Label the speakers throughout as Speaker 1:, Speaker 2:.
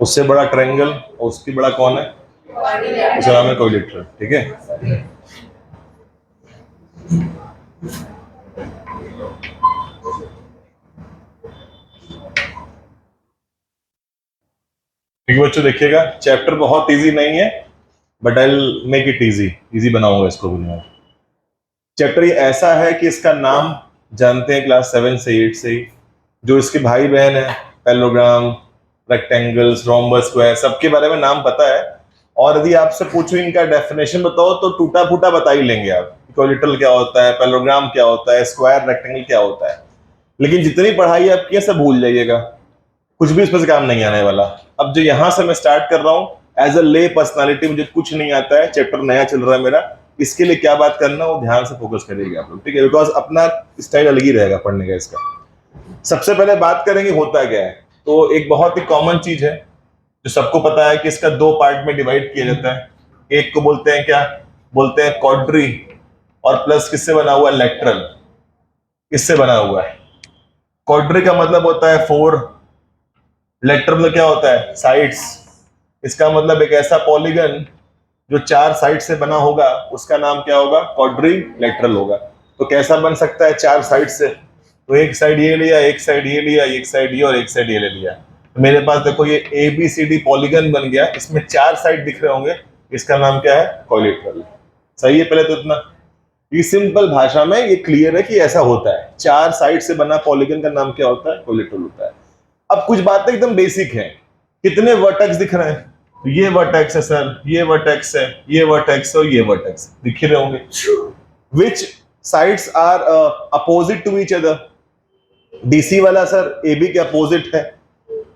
Speaker 1: उससे बड़ा ट्रायंगल और उसकी बड़ा कौन है, उसका नाम है कोइलेटरल। ठीक है, ठीक है बच्चों, देखिएगा चैप्टर बहुत इजी नहीं है, but I will make it easy, easy बनाऊंगा इसको भी मैं। चैप्टर ये ऐसा है कि इसका नाम जानते हैं क्लास 7 से 8 से ही, जो इसके भाई बहन है पैरेललोग्राम, रेक्टेंगल्स, रोम्बस, स्क्वायर, सबके बारे में नाम पता है। और यदि आपसे पूछूं इनका डेफिनेशन बताओ तो टूटा फूटा बता ही लेंगे आप, इक्विलेटरल क्या होता है, पैरेललोग्राम क्या होता है, स्क्वायर रेक्टेंगल क्या होता है। लेकिन जितनी पढ़ाई आपकी है सब भूल जाइएगा, कुछ भी इसमें से काम नहीं आने वाला। अब जो यहां से मैं स्टार्ट कर रहा हूं एज अ ले पर्सनालिटी, मुझे कुछ नहीं आता है, चैप्टर नया चल रहा है मेरा, इसके लिए क्या बात करना वो ध्यान से फोकस करिएगा आप लोग, ठीक है, बिकॉज अपना स्टाइल अलग ही रहेगा पढ़ने का इसका। सबसे पहले बात करेंगे होता क्या है, तो एक बहुत ही कॉमन चीज है जो सबको पता है कि इसका दो पार्ट में डिवाइड किया जाता है। एक को बोलते हैं क्या, बोलते हैं क्वाड्री, और प्लस किससे बना हुआ है, लेटरल, इससे बना हुआ है। क्वाड्री का मतलब होता है 4, लेटरल में क्या होता है, साइड्स। इसका मतलब एक ऐसा पॉलीगन जो 4 साइड से बना होगा उसका नाम क्या होगा, क्वाड्री लेटरल होगा। तो कैसा बन सकता है 4 साइड से, तो एक साइड ये लिया, एक साइड ये लिया, एक साइड ये और एक साइड ये ले लिया, तो मेरे पास देखो ये ABCD पॉलीगन बन गया, इसमें 4 साइड दिख रहे होंगे, इसका नाम क्या है, कोलेटरल। सही है, पहले तो इतना ये सिंपल भाषा में ये क्लियर है कि ऐसा होता है, 4 साइड से बना पॉलीगन का नाम क्या होता है, कोलेटरल होता है। अब कुछ बातें एकदम बेसिक है, कितने वर्टेक्स दिख रहे हैं, तो ये वर्टेक्स है सर, ये वर्टेक्स है, ये वर्टेक्स है और ये वर्टेक्स दिख रहे होंगे। Which sides are opposite to each other, DC वाला सर AB के अपोजिट है,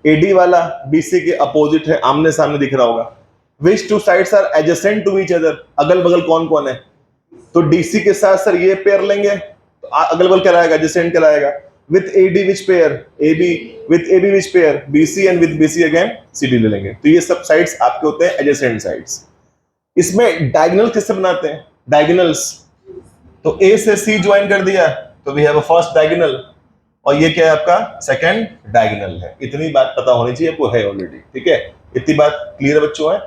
Speaker 1: AD वाला BC के अपोजिट है, आमने सामने दिख रहा होगा। Which two sides are adjacent to each other, अगल बगल कौन कौन है, तो DC के साथ सर ये पेयर लेंगे तो अगल बगल क्या रहेगा, एडजेसेंट क्या रहेगा। with AD which pair, AB with AB which pair, BC and with BC again CD ले लेंगे, तो ये सब साइड्स आपके होते हैं एडजेसेंट साइड्स। इसमें डायगोनल किससे बनाते हैं, डायगोनल्स, तो A से C ज्वाइन कर दिया तो we have a first diagonal, और ये क्या है आपका सेकंड डायगोनल है। इतनी बात पता होनी चाहिए आपको, है ऑलरेडी, ठीक है, इतनी बात क्लियर है बच्चों है।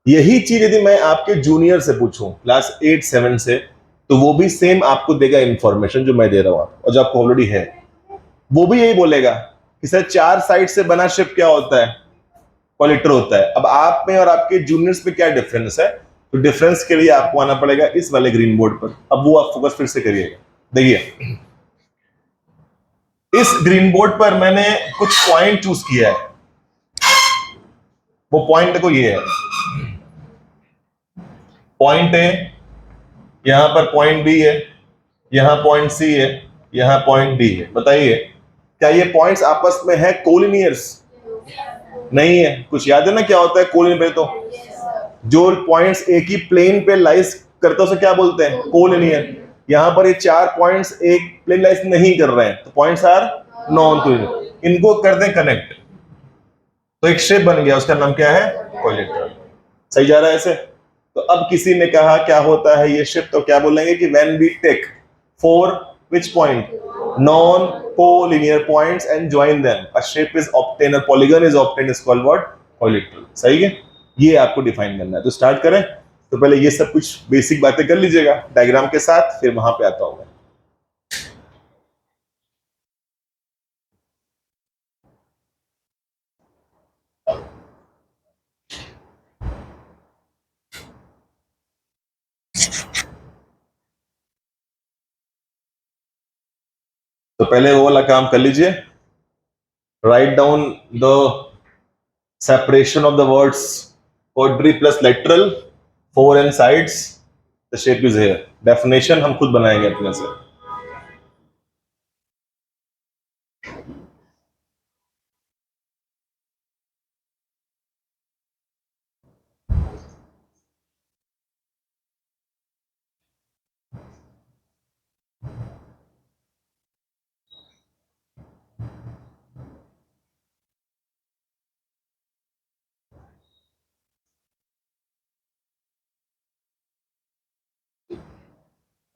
Speaker 1: यही चीज यदि मैं आपके जूनियर से पूछूं क्लास 8 7 से, तो वो भी सेम आपको देगा इंफॉर्मेशन जो मैं दे रहा हूं आपको, और जो आपको ऑलरेडी है वो भी यही बोलेगा कि सर 4 साइड से बना शिप क्या होता है, कोलेटर होता है। अब आप में और आपके जूनियर्स में क्या डिफरेंस है, तो डिफरेंस के लिए आपको आना पड़ेगा इस वाले ग्रीन बोर्ड पर। अब वो आप फोकस फिर से करिएगा, देखिए इस ग्रीन बोर्ड पर मैंने कुछ पॉइंट चूज किया है, वो पॉइंट देखो ये है, पॉइंट ए, यहां पर पॉइंट बी है, यहां पॉइंट सी है, यहां पॉइंट डी है। बताइए क्या ये पॉइंट्स आपस में है कोलिनियर्स, नहीं है। कुछ याद है ना क्या होता है कोलिनियर, तो जो पॉइंट्स एक ही प्लेन पे लाइज करते हैं उसे क्या बोलते हैं, कोलिनियर। यहां पर ये 4 पॉइंट्स एक प्लेन लाइज नहीं कर रहे हैं, तो पॉइंट्स आर नॉन कोलिनियर, इनको कर दें कनेक्ट, तो एक शेप बन गया, उसका नाम क्या है, कोलेटरल। सही जा रहा है ऐसे। तो अब किसी ने कहा क्या होता है ये शेप, तो क्या बोलेंगे कि when we take 4 which point non collinear points and join them a shape is obtained, a polygon is obtained, is called what, collateral। सही है, ये आपको डिफाइन करना है। तो स्टार्ट करें, तो पहले ये सब कुछ बेसिक बातें कर लीजिएगा डायग्राम के साथ, फिर वहां पे आता हूं मैं। तो पहले वो वाला काम कर लीजिए, write down the separation of the words quadri plus lateral, 4 and sides, the shape is here। definition हम खुद बनाएंगे अपने से।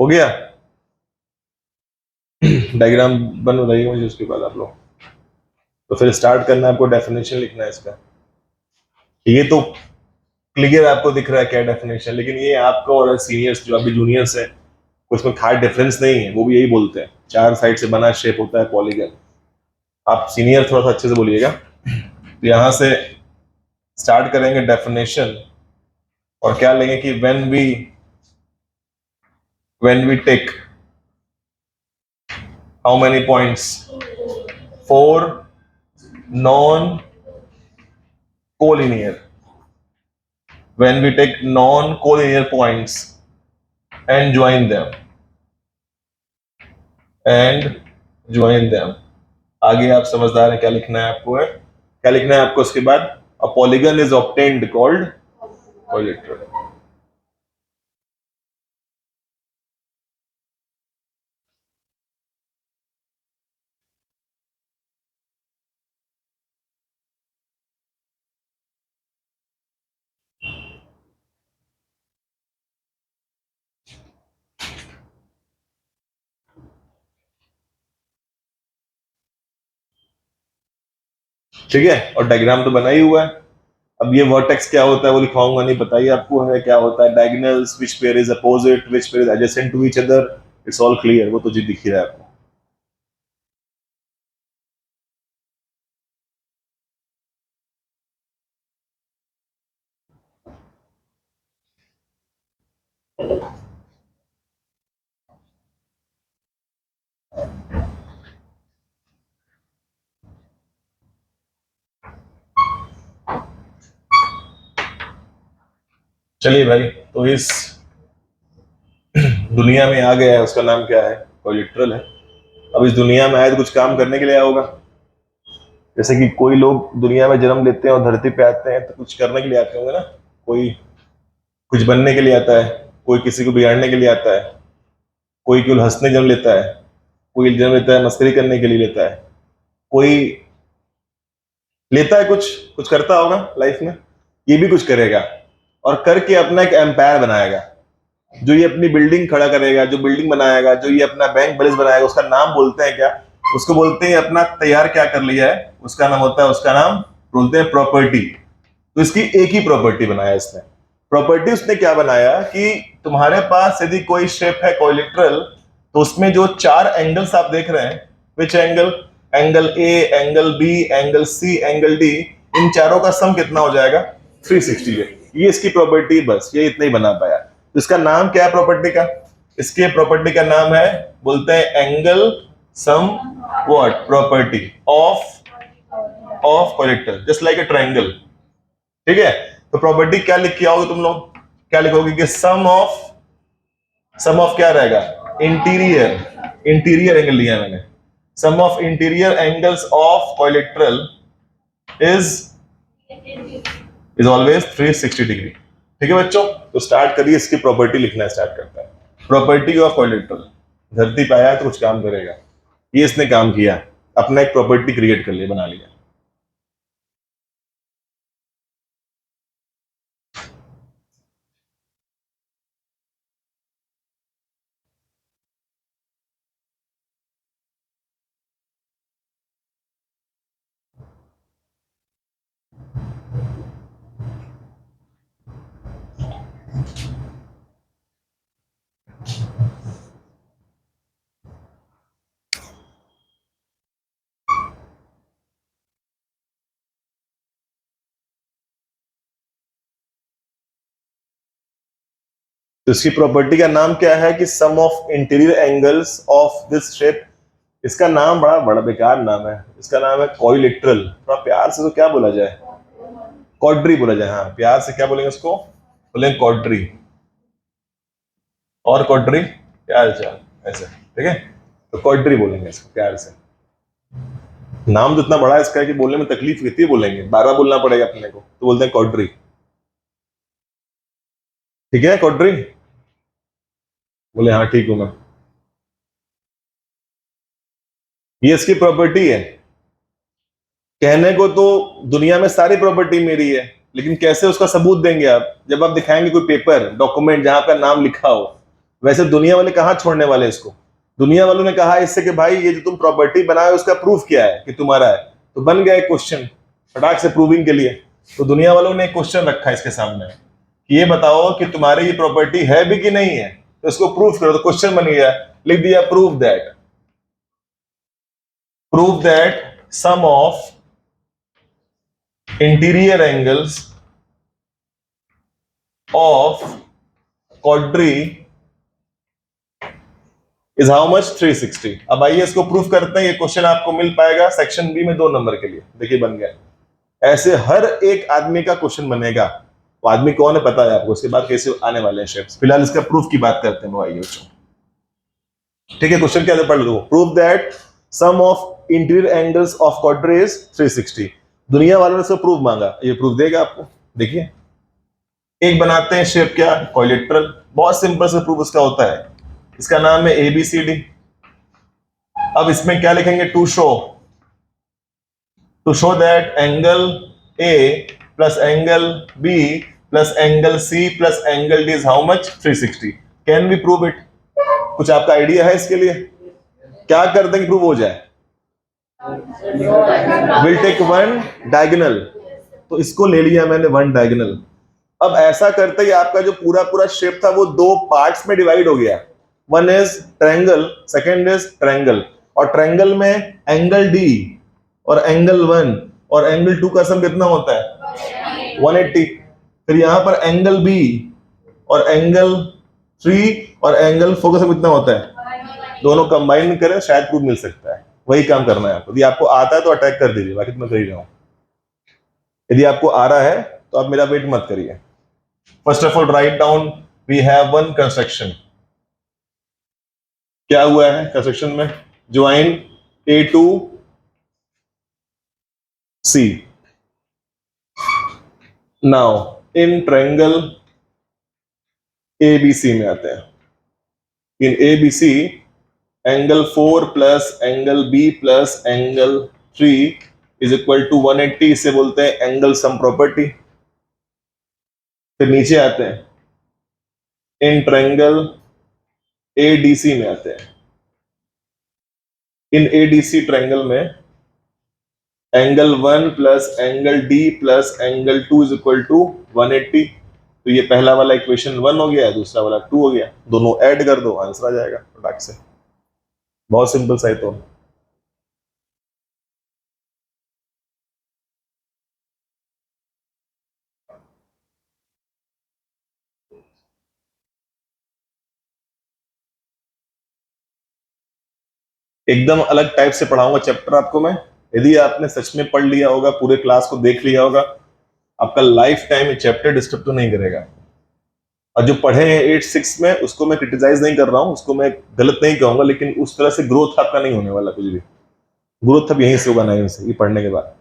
Speaker 1: हो गया डायग्राम बन रही है मुझे, उसके बाद आप लोग तो फिर स्टार्ट करना है, आपको डेफिनेशन लिखना है इसका। ये तो क्लियर आपको दिख रहा है क्या डेफिनेशन, लेकिन ये आपको और सीनियर्स जो अभी जूनियर्स है उसमें खास डिफरेंस नहीं है, वो भी यही बोलते हैं 4 साइड से बना शेप होता है पॉलीगन। आप सीनियर थोड़ा सा अच्छे से बोलिएगा। तो यहां से स्टार्ट करेंगे डेफिनेशन, और क्या लेंगे कि when we take how many points, 4 non collinear, when we take non collinear points and join them, आगे आप समझदार हैं, क्या लिखना है आपको है, क्या लिखना है आपको उसके बाद, a polygon is obtained called quadrilateral. ठीक है, और डायग्राम तो बना ही हुआ है। अब ये वर्टेक्स क्या होता है वो लिखवाऊंगा नहीं, बताइए आपको है क्या होता है। Diagonals, which pair is opposite, which pair is adjacent to each other, it's all clear, वो तो जी दिख ही रहा है आपको। चलिए भाई, तो इस दुनिया में आ गया है, उसका नाम क्या है, कोइलेटरल है। अब इस दुनिया में आया तो कुछ काम करने के लिए आया होगा। जैसे कि कोई लोग दुनिया में जन्म लेते हैं और धरती पे आते हैं तो कुछ करने के लिए आते होंगे ना। कोई कुछ बनने के लिए आता है, कोई किसी को बिगाड़ने के लिए आता है, कोई केवल हंसने जन्म लेता है, कोई जन्म लेता है मस्करी करने के लिए लेता है, कोई लेता है कुछ कुछ करता होगा लाइफ में, ये भी कुछ करेगा और करके अपना एक एम्पायर बनाएगा। जो ये अपनी बिल्डिंग खड़ा करेगा, जो बिल्डिंग बनाएगा, जो ये अपना बैंक बैलेंस बनाएगा, उसका नाम बोलते हैं क्या, उसको बोलते हैं अपना तैयार क्या कर लिया है, उसका नाम होता है, उसका नाम बोलते हैं प्रॉपर्टी। तो इसकी एक ही प्रॉपर्टी बनाया इसने। प्रॉपर्टी उसने क्या बनाया कि तुम्हारे पास यदि कोई शेप है कोइलेटरल, तो उसमें जो 4 एंगल्स आप देख रहे हैं, which angle, angle A, angle B, angle C, angle D, इन चारों का सम कितना हो जाएगा, 360 है। ये इसकी प्रॉपर्टी, बस ये इतना ही बना पाया। तो इसका नाम क्या है प्रॉपर्टी का, इसके प्रॉपर्टी का नाम है, बोलते हैं angle sum what, property of quadrilateral, just like a triangle. ठीक है, तो प्रॉपर्टी क्या लिख के आओगे तुम लोग, क्या लिखोगे कि सम ऑफ क्या रहेगा, इंटीरियर एंगल लिया मैंने, sum of interior angles of quadrilateral is always 360 degree. ठीक है बच्चों, तो स्टार्ट करिए, इसकी प्रॉपर्टी लिखना स्टार्ट करता है। प्रॉपर्टी ऑफ कोइलेटरल, धरती पे आया है तो कुछ काम करेगा, ये इसने काम किया, अपना एक प्रॉपर्टी क्रिएट कर लिया, बना लिया। तो इसकी प्रॉपर्टी का नाम क्या है कि sum of interior angles of this shape. इसका नाम बड़ा बड़ा बेकार नाम है, इसका नाम है कोइलेटरल। थोड़ा प्यार से तो क्या बोला जाए, क्वाड्री बोला जाए। हाँ, प्यार से क्या बोलेंगे उसको, बोलेंगे क्वाड्री। और क्वाड्री क्या हाल चाल, ऐसे, ठीक है, तो क्वाड्री बोलेंगे इसको प्यार से। नाम तो इतना बड़ा है इसका कि बोलने में तकलीफ कितनी है, बोलेंगे बार बार बोलना पड़ेगा अपने को, तो बोलते हैं क्वाड्री। ठीक है, क्वाड्री बोले, हाँ ठीक हूं मैं। ये इसकी प्रॉपर्टी है। कहने को तो दुनिया में सारी प्रॉपर्टी मेरी है, लेकिन कैसे उसका सबूत देंगे आप, जब आप दिखाएंगे कोई पेपर डॉक्यूमेंट जहां आपका नाम लिखा हो। वैसे दुनिया वाले कहाँ छोड़ने वाले इसको। दुनिया वालों ने कहा इससे कि भाई ये जो तुम प्रॉपर्टी बनाए उसका प्रूफ क्या है कि तुम्हारा है, तो बन गया एक क्वेश्चन फटाक से प्रूविंग के लिए। तो दुनिया वालों ने एक क्वेश्चन रखा है इसके सामने कि ये बताओ कि तुम्हारी ये प्रॉपर्टी है भी कि नहीं है, तो इसको प्रूफ करो। तो क्वेश्चन बन गया, लिख दिया prove that sum of interior angles of quadri is how much 360। अब आइए इसको प्रूफ करते हैं। ये क्वेश्चन आपको मिल पाएगा सेक्शन बी में 2 नंबर के लिए। देखिए बन गया। ऐसे हर एक आदमी का क्वेश्चन बनेगा। वो आदमी कौन है पता है आपको, उसके बाद कैसे आने वाले हैं शेप्स। फिलहाल इसका प्रूफ की बात करते हैं। आइए बच्चों, ठीक है, क्वेश्चन क्या पढ़ लो। Prove that sum of interior angles of quadri is 360। दुनिया वालों ने इसको प्रूफ मांगा, ये प्रूफ देगा आपको। देखिए एक बनाते हैं शेप, क्या, कोइलेट्रल। बहुत सिंपल से प्रूफ इसका होता है। इसका नाम है ABCD। अब इसमें क्या लिखेंगे, to show that angle A plus angle B plus angle C plus angle D is how much 360। Can we prove it? कुछ आपका आइडिया है इसके लिए? क्या कर देंगे प्रूव हो जाए? Will take one diagonal. तो इसको ले लिया मैंने, वन डायगोनल। अब ऐसा करते ही आपका जो पूरा पूरा शेप था वो 2 पार्ट्स में डिवाइड हो गया। One is triangle, second is triangle. और ट्रायंगल में एंगल D और एंगल 1 और एंगल 2 का सम कितना होता है? 180। फिर यहां पर एंगल B और एंगल 3 और एंगल 4 का सम कितना होता है? दोनों कंबाइन करें, शायद प्रूफ मिल सकता है। वही काम करना है आपको। यदि आपको आता है तो अटैक कर दीजिए, बाकी तो मैं कर ही रहा हूं। यदि आपको आ रहा है तो आप मेरा वेट मत करिए। First of all write down, we have one construction. क्या हुआ है कंस्ट्रक्शन में? Join A to C। Now in triangle ABC में आते हैं। In ABC angle 4 plus angle B plus angle 3 is equal to 180। इसे बोलते हैं एंगल सम प्रॉपर्टी। फिर नीचे आते हैं, इन ट्रायंगल ADC में आते हैं। इन ADC ट्रायंगल में angle 1 plus angle D plus angle 2 is equal to 180। तो ये पहला वाला इक्वेशन 1 हो गया, दूसरा वाला 2 हो गया। दोनों ऐड कर दो, आंसर आ जाएगा फटाक से। बहुत सिंपल सा है। तो एकदम अलग टाइप से पढ़ाऊंगा चैप्टर आपको मैं। यदि आपने सच में पढ़ लिया होगा, पूरे क्लास को देख लिया होगा, आपका लाइफ टाइम ये चैप्टर डिस्टर्ब तो नहीं करेगा। और जो पढ़े हैं 8-6 में, उसको मैं क्रिटिसाइज नहीं कर रहा हूं, उसको मैं गलत नहीं कहूंगा, लेकिन उस तरह से ग्रोथ आपका नहीं होने वाला कुछ भी। ग्रोथ अब यहीं से होगा, नहीं से, ये पढ़ने के बाद।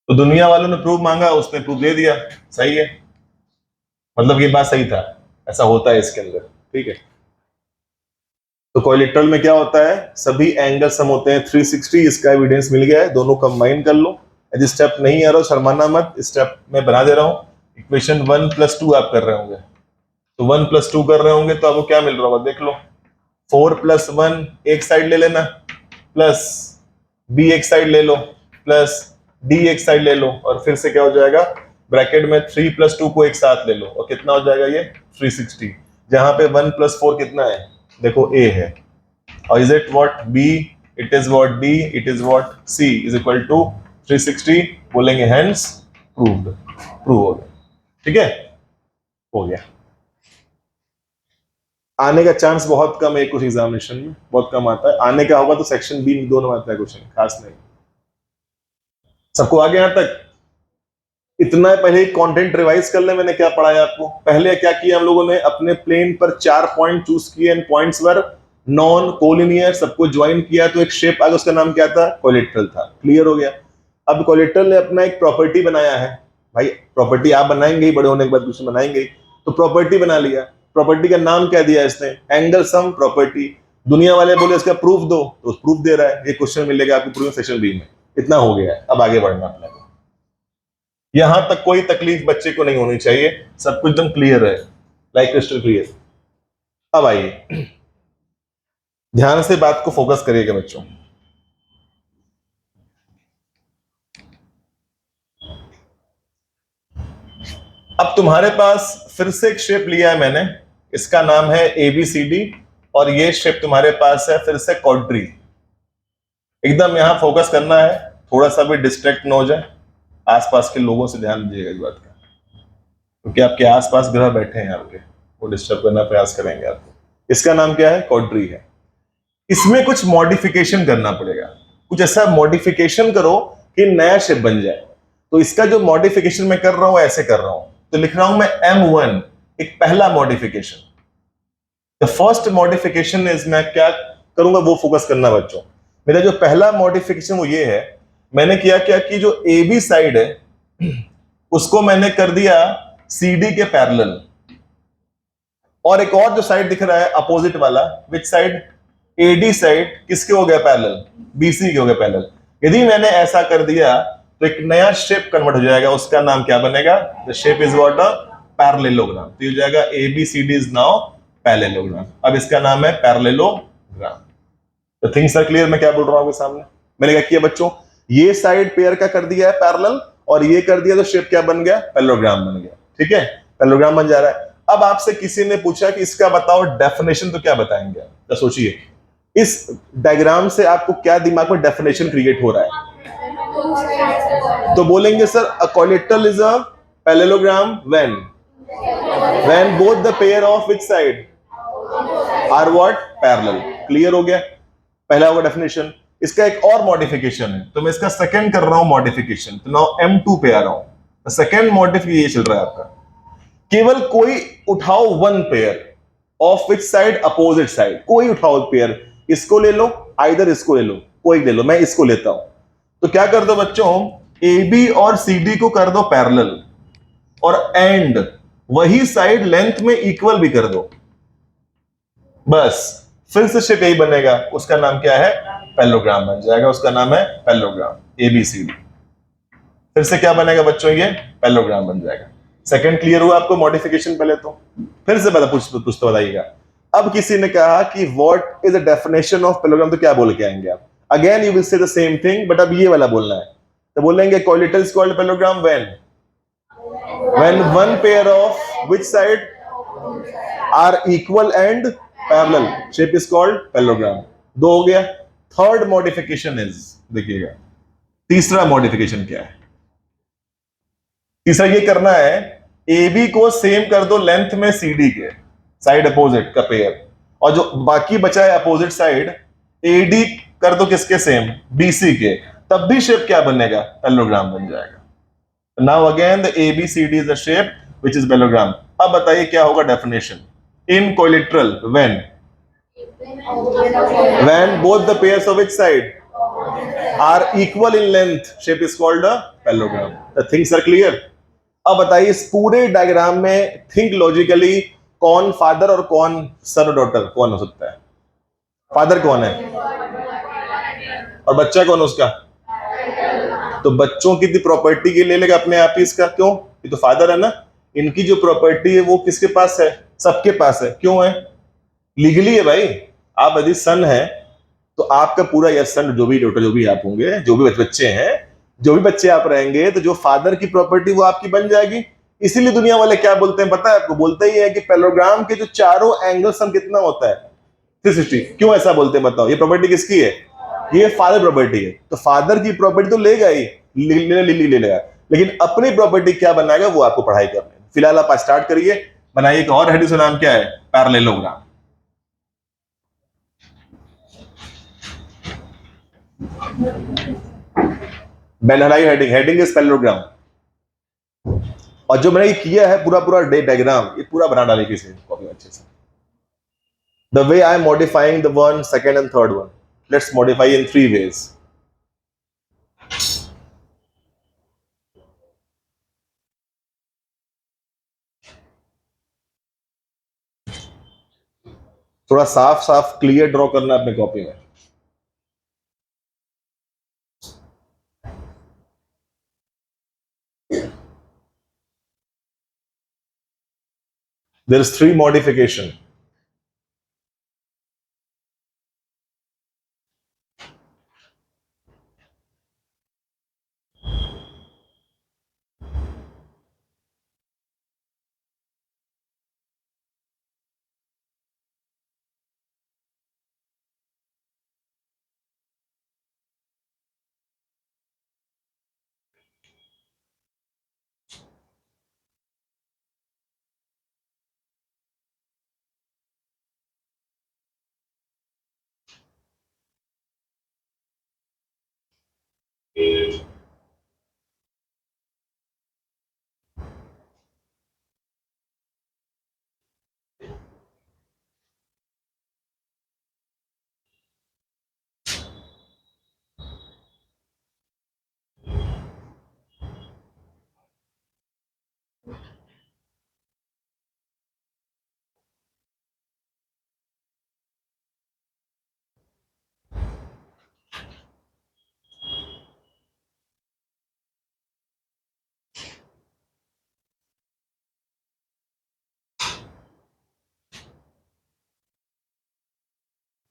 Speaker 1: तो दुनिया वालों ने प्रूफ मांगा, उसने प्रूफ दे दिया, सही है। मतलब ये बात सही था, ऐसा होता है इसके अंदर, ठीक है। तो कोइलेट्रल में क्या होता है, सभी एंगल सम होते हैं 360। इसका एविडेंस मिल गया है, दोनों कंबाइन कर लो। यदि स्टेप नहीं आ रहा शर्माना मत, स्टेप में बना दे रहा हूं। इक्वेशन 1 + 2 आप कर रहे होंगे, तो 1 + 2 कर रहे होंगे तो आपको क्या मिल रहा होगा, देख लो। 4 + 1 एक साइड ले लेना, प्लस B एक साइड ले लो, प्लस D एक साइड ले लो, और फिर से क्या हो जाएगा, ब्रैकेट में 3 + 2 को एक साथ ले लो, और कितना हो जाएगा ये 360। जहां पे 1 + 4 कितना है, देखो A है, और is it what B, it is what D, it is what C is equal to 360। बोलेंगे हेंस प्रूव्ड, प्रूव हो गया, ठीक है, हो गया। आने का चांस बहुत कम है कुछ एग्जामिनेशन में, बहुत कम आता है। आने का होगा तो सेक्शन बी में दोनों आता है क्वेश्चन, खास नहीं। सबको आगे यहां तक? इतना पहले कंटेंट रिवाइज कर ले, मैंने क्या पढ़ाया आपको। पहले क्या किया हम लोगों ने, अपने प्लेन पर 4 पॉइंट चूज किए, and points were non collinear, सबको ज्वाइन किया तो एक शेप आ गया, उसका नाम क्या था, कोलेट्रल था। क्लियर हो गया। अब कोलेट्रल ने अपना एक प्रॉपर्टी बनाया है। भाई प्रॉपर्टी आप बनाएंगे ही, बड़े होने के बाद दूसरे बनाएंगे, तो प्रॉपर्टी बना लिया। प्रॉपर्टी का नाम क्या दिया इसने, एंगल सम प्रॉपर्टी। दुनिया वाले बोले इसका प्रूफ दो, तो प्रूफ दे रहा है। ये क्वेश्चन मिलेगा आपको प्रूफ सेक्शन बी में। इतना हो गया है, अब आगे बढ़ना अपने को। यहां तक कोई तकलीफ बच्चे को नहीं होनी चाहिए, सब कुछ एकदम क्लियर है, लाइक क्रिस्टल क्लियर। अब आइए ध्यान से बात को फोकस करिएगा बच्चों। अब तुम्हारे पास फिर से एक शेप लिया है मैंने, इसका नाम है ABCD, और ये शेप तुम्हारे पास है फिर से क्वाड्री। एकदम यहां फोकस करना है, थोड़ा सा भी डिस्ट्रैक्ट न हो जाए, आसपास के लोगों से ध्यान दीजिएगा इस बात का, क्योंकि आपके आसपास ग्रह बैठे हैं आपके, वो डिस्टर्ब करना प्रयास करेंगे आपको। इसका नाम क्या है? क्वाड्री है। इसमें कुछ मॉडिफिकेशन करना पड़ेगा, कुछ ऐसा मॉडिफिकेशन करो कि नया शेप बन जाए। तो इसका जो मॉडिफिकेशन मैं कर रहा हूं ऐसे कर रहा हूं, तो लिख रहा हूं मैं M1, एक पहला modification. The first modification is, मैं क्या करूंगा वो फोकस करना बच्चों। मेरा जो पहला मॉडिफिकेशन वो ये है, मैंने किया क्या कि जो AB साइड है उसको मैंने कर दिया CD के पैरेलल, और एक और जो साइड दिख रहा है अपोजिट वाला, विच साइड? AD साइड किसके हो गया पैरेलल? BC के हो गया पैरेलल। यदि मैंने ऐसा कर दिया तो एक नया शेप कन्वर्ट हो जाएगा, उसका नाम क्या बनेगा? The shape is what? A parallelogram. तो ये हो जाएगा ABCD इज नाउ पैरेललोग्राम। अब इसका नाम है पैरेललोग्राम। तो थिंग्स आर क्लियर, मैं क्या बोल रहा हूं आपके सामने। मैंने क्या किया बच्चों, ये साइड पेयर का कर दिया है पैरेलल, और ये कर दिया तो शेप क्या बन गया? पैरेललोग्राम बन गया। ठीक है, पैरेललोग्राम बन जा रहा है। अब आपसे किसी ने पूछा कि इसका बताओ डेफिनेशन, तो क्या बताएंगे आप? तो सोचिए इस डायग्राम से आपको क्या दिमाग में डेफिनेशन क्रिएट हो रहा है? तो बोलेंगे sir a quadrilateral is a parallelogram when both the pair of which side are what? Parallel. Clear हो गया, पहला होगा डेफिनेशन। इसका एक और मॉडिफिकेशन है, तो मैं इसका सेकंड कर रहा हूं मॉडिफिकेशन, तो नाउ M2 पे आ रहा हूं। सेकंड मॉडिफिकेशन ये चल रहा है आपका, केवल कोई उठाओ one pair of which side? Opposite side. कोई उठाओ पेयर, इसको ले लो, आइदर इसको ले लो, कोई ले लो, मैं इसको लेता हूं। तो क्या कर दो बच्चों, AB और CD को कर दो पैरेलल, और एंड वही साइड लेंथ में इक्वल भी कर दो। बस फिर से शेप यही बनेगा, उसका नाम क्या है? पैरेललोग्राम बन जाएगा, उसका नाम है पैरेललोग्राम ABCD। फिर से क्या बनेगा बच्चों? ये पैरेललोग्राम बन जाएगा। सेकंड क्लियर हुआ आपको मॉडिफिकेशन पहले तो? फिर से बता पूछ तो बताइएगा। अब किसी ने कहा कि what is the definition of parallelogram, तो क्या बोल के आएंगे आप? Again you will say the same thing, but अब ये वाला बोलना है। तो बोलेंगे quadrilateral is called parallelogram when one pair of which side are equal and parallel, shape is called parallelogram. दो हो गया। थर्ड मॉडिफिकेशन इज, देखिएगा तीसरा मॉडिफिकेशन क्या है। तीसरा ये करना है, AB को सेम कर दो लेंथ में CD के, साइड अपोजिट का पेयर, और जो बाकी बचा है अपोजिट साइड AD कर दो किसके? सेम, BC के। तब भी शेप क्या बनेगा? पैरेललोग्राम बन जाएगा। Now again the ABCD is the shape which is parallelogram. अब बताइए क्या होगा definition in collateral when both the pairs of each side are equal in length, shape is called a parallelogram. The things are clear. अब बताइए इस पूरे diagram में think logically, कौन फादर और कौन सन डॉटर कौन हो सकता है? फादर कौन है और बच्चा कौन है उसका? तो बच्चों की प्रॉपर्टी के ले लेगा अपने आप ही इसका, क्यों? ये तो फादर है ना, इनकी जो प्रॉपर्टी है वो किसके पास है? सबके पास है। क्यों है? लीगली है भाई। आप यदि सन है तो आपका पूरा यह सन, जो भी डॉटर, जो भी आप होंगे, जो भी बच्चे हैं, जो भी बच्चे आप रहेंगे, तो जो फादर की प्रॉपर्टी वो आपकी बन जाएगी। इसीलिए दुनिया वाले क्या बोलते हैं पता है आपको? बोलते ही है कि पैरेललोग्राम के जो चारों एंगल सम कितना होता है? 360। क्यों ऐसा बोलते हैं बताओ? ये प्रॉपर्टी किसकी है? ये फादर प्रॉपर्टी है। तो फादर की प्रॉपर्टी तो लेगा ही, ले लेगा, लेकिन अपनी प्रॉपर्टी क्या बनाएगा वो आपको पढ़ाई करनी है। फिलहाल आप स्टार्ट करिए, बनाइए एक और हेडिंग, नाम क्या है? पैरेललोग्राम। बेनहलाई हेडिंग, हेडिंग इज पैरेललोग्राम। और जो मैंने किया है पूरा पूरा डायग्राम, ये पूरा बना डाले किसी कॉपी अच्छे से। The way I am modifying the one, second and third one, let's modify in 3 ways. थोड़ा साफ साफ क्लियर ड्रॉ करना अपने कॉपी में। There is 3 modification.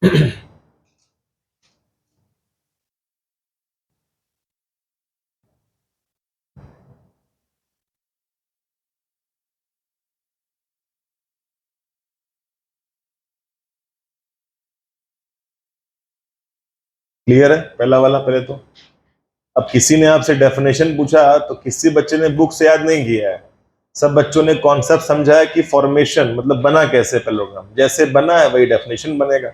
Speaker 1: क्लियर है पहला वाला? पहले तो अब किसी ने आपसे डेफिनेशन पूछा तो किसी बच्चे ने बुक से याद नहीं किया है, सब बच्चों ने कॉन्सेप्ट समझा है कि फॉर्मेशन मतलब बना कैसे पैरेललोग्राम, जैसे बना है वही डेफिनेशन बनेगा।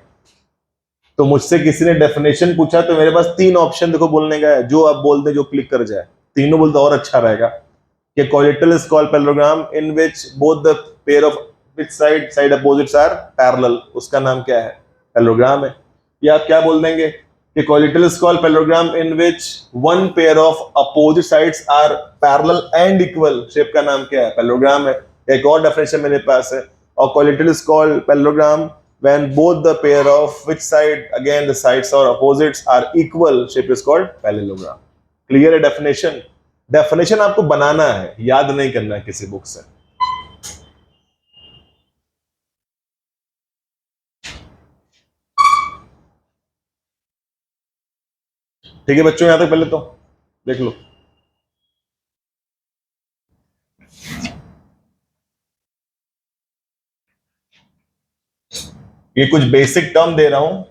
Speaker 1: तो मुझसे किसी ने डेफिनेशन पूछा तो मेरे पास 3 ऑप्शन देखो बोलने का है, जो आप बोल दे जो क्लिक कर जाए, तीनों बोलते और अच्छा रहेगा कि quadrilateral is called parallelogram in which both the pair of which side opposites are parallel, उसका नाम क्या है? पैरेललोग्राम है। या आप क्या बोल देंगे कि quadrilateral is called parallelogram in which one pair of opposite sides are parallel and equal, shape का नाम क्या है? पैरेललोग्राम है। एक और डेफिनेशन मेरे पास है, और collateral is called parallelogram when both the pair of which side again the sides or opposites are equal, shape is called parallelogram. Clear है definition? Definition आपको बनाना है, याद नहीं करना है किसी बुक से। ठीक है बच्चों, यहां तक पहले तो देख लो। ये कुछ बेसिक टर्म दे रहा हूं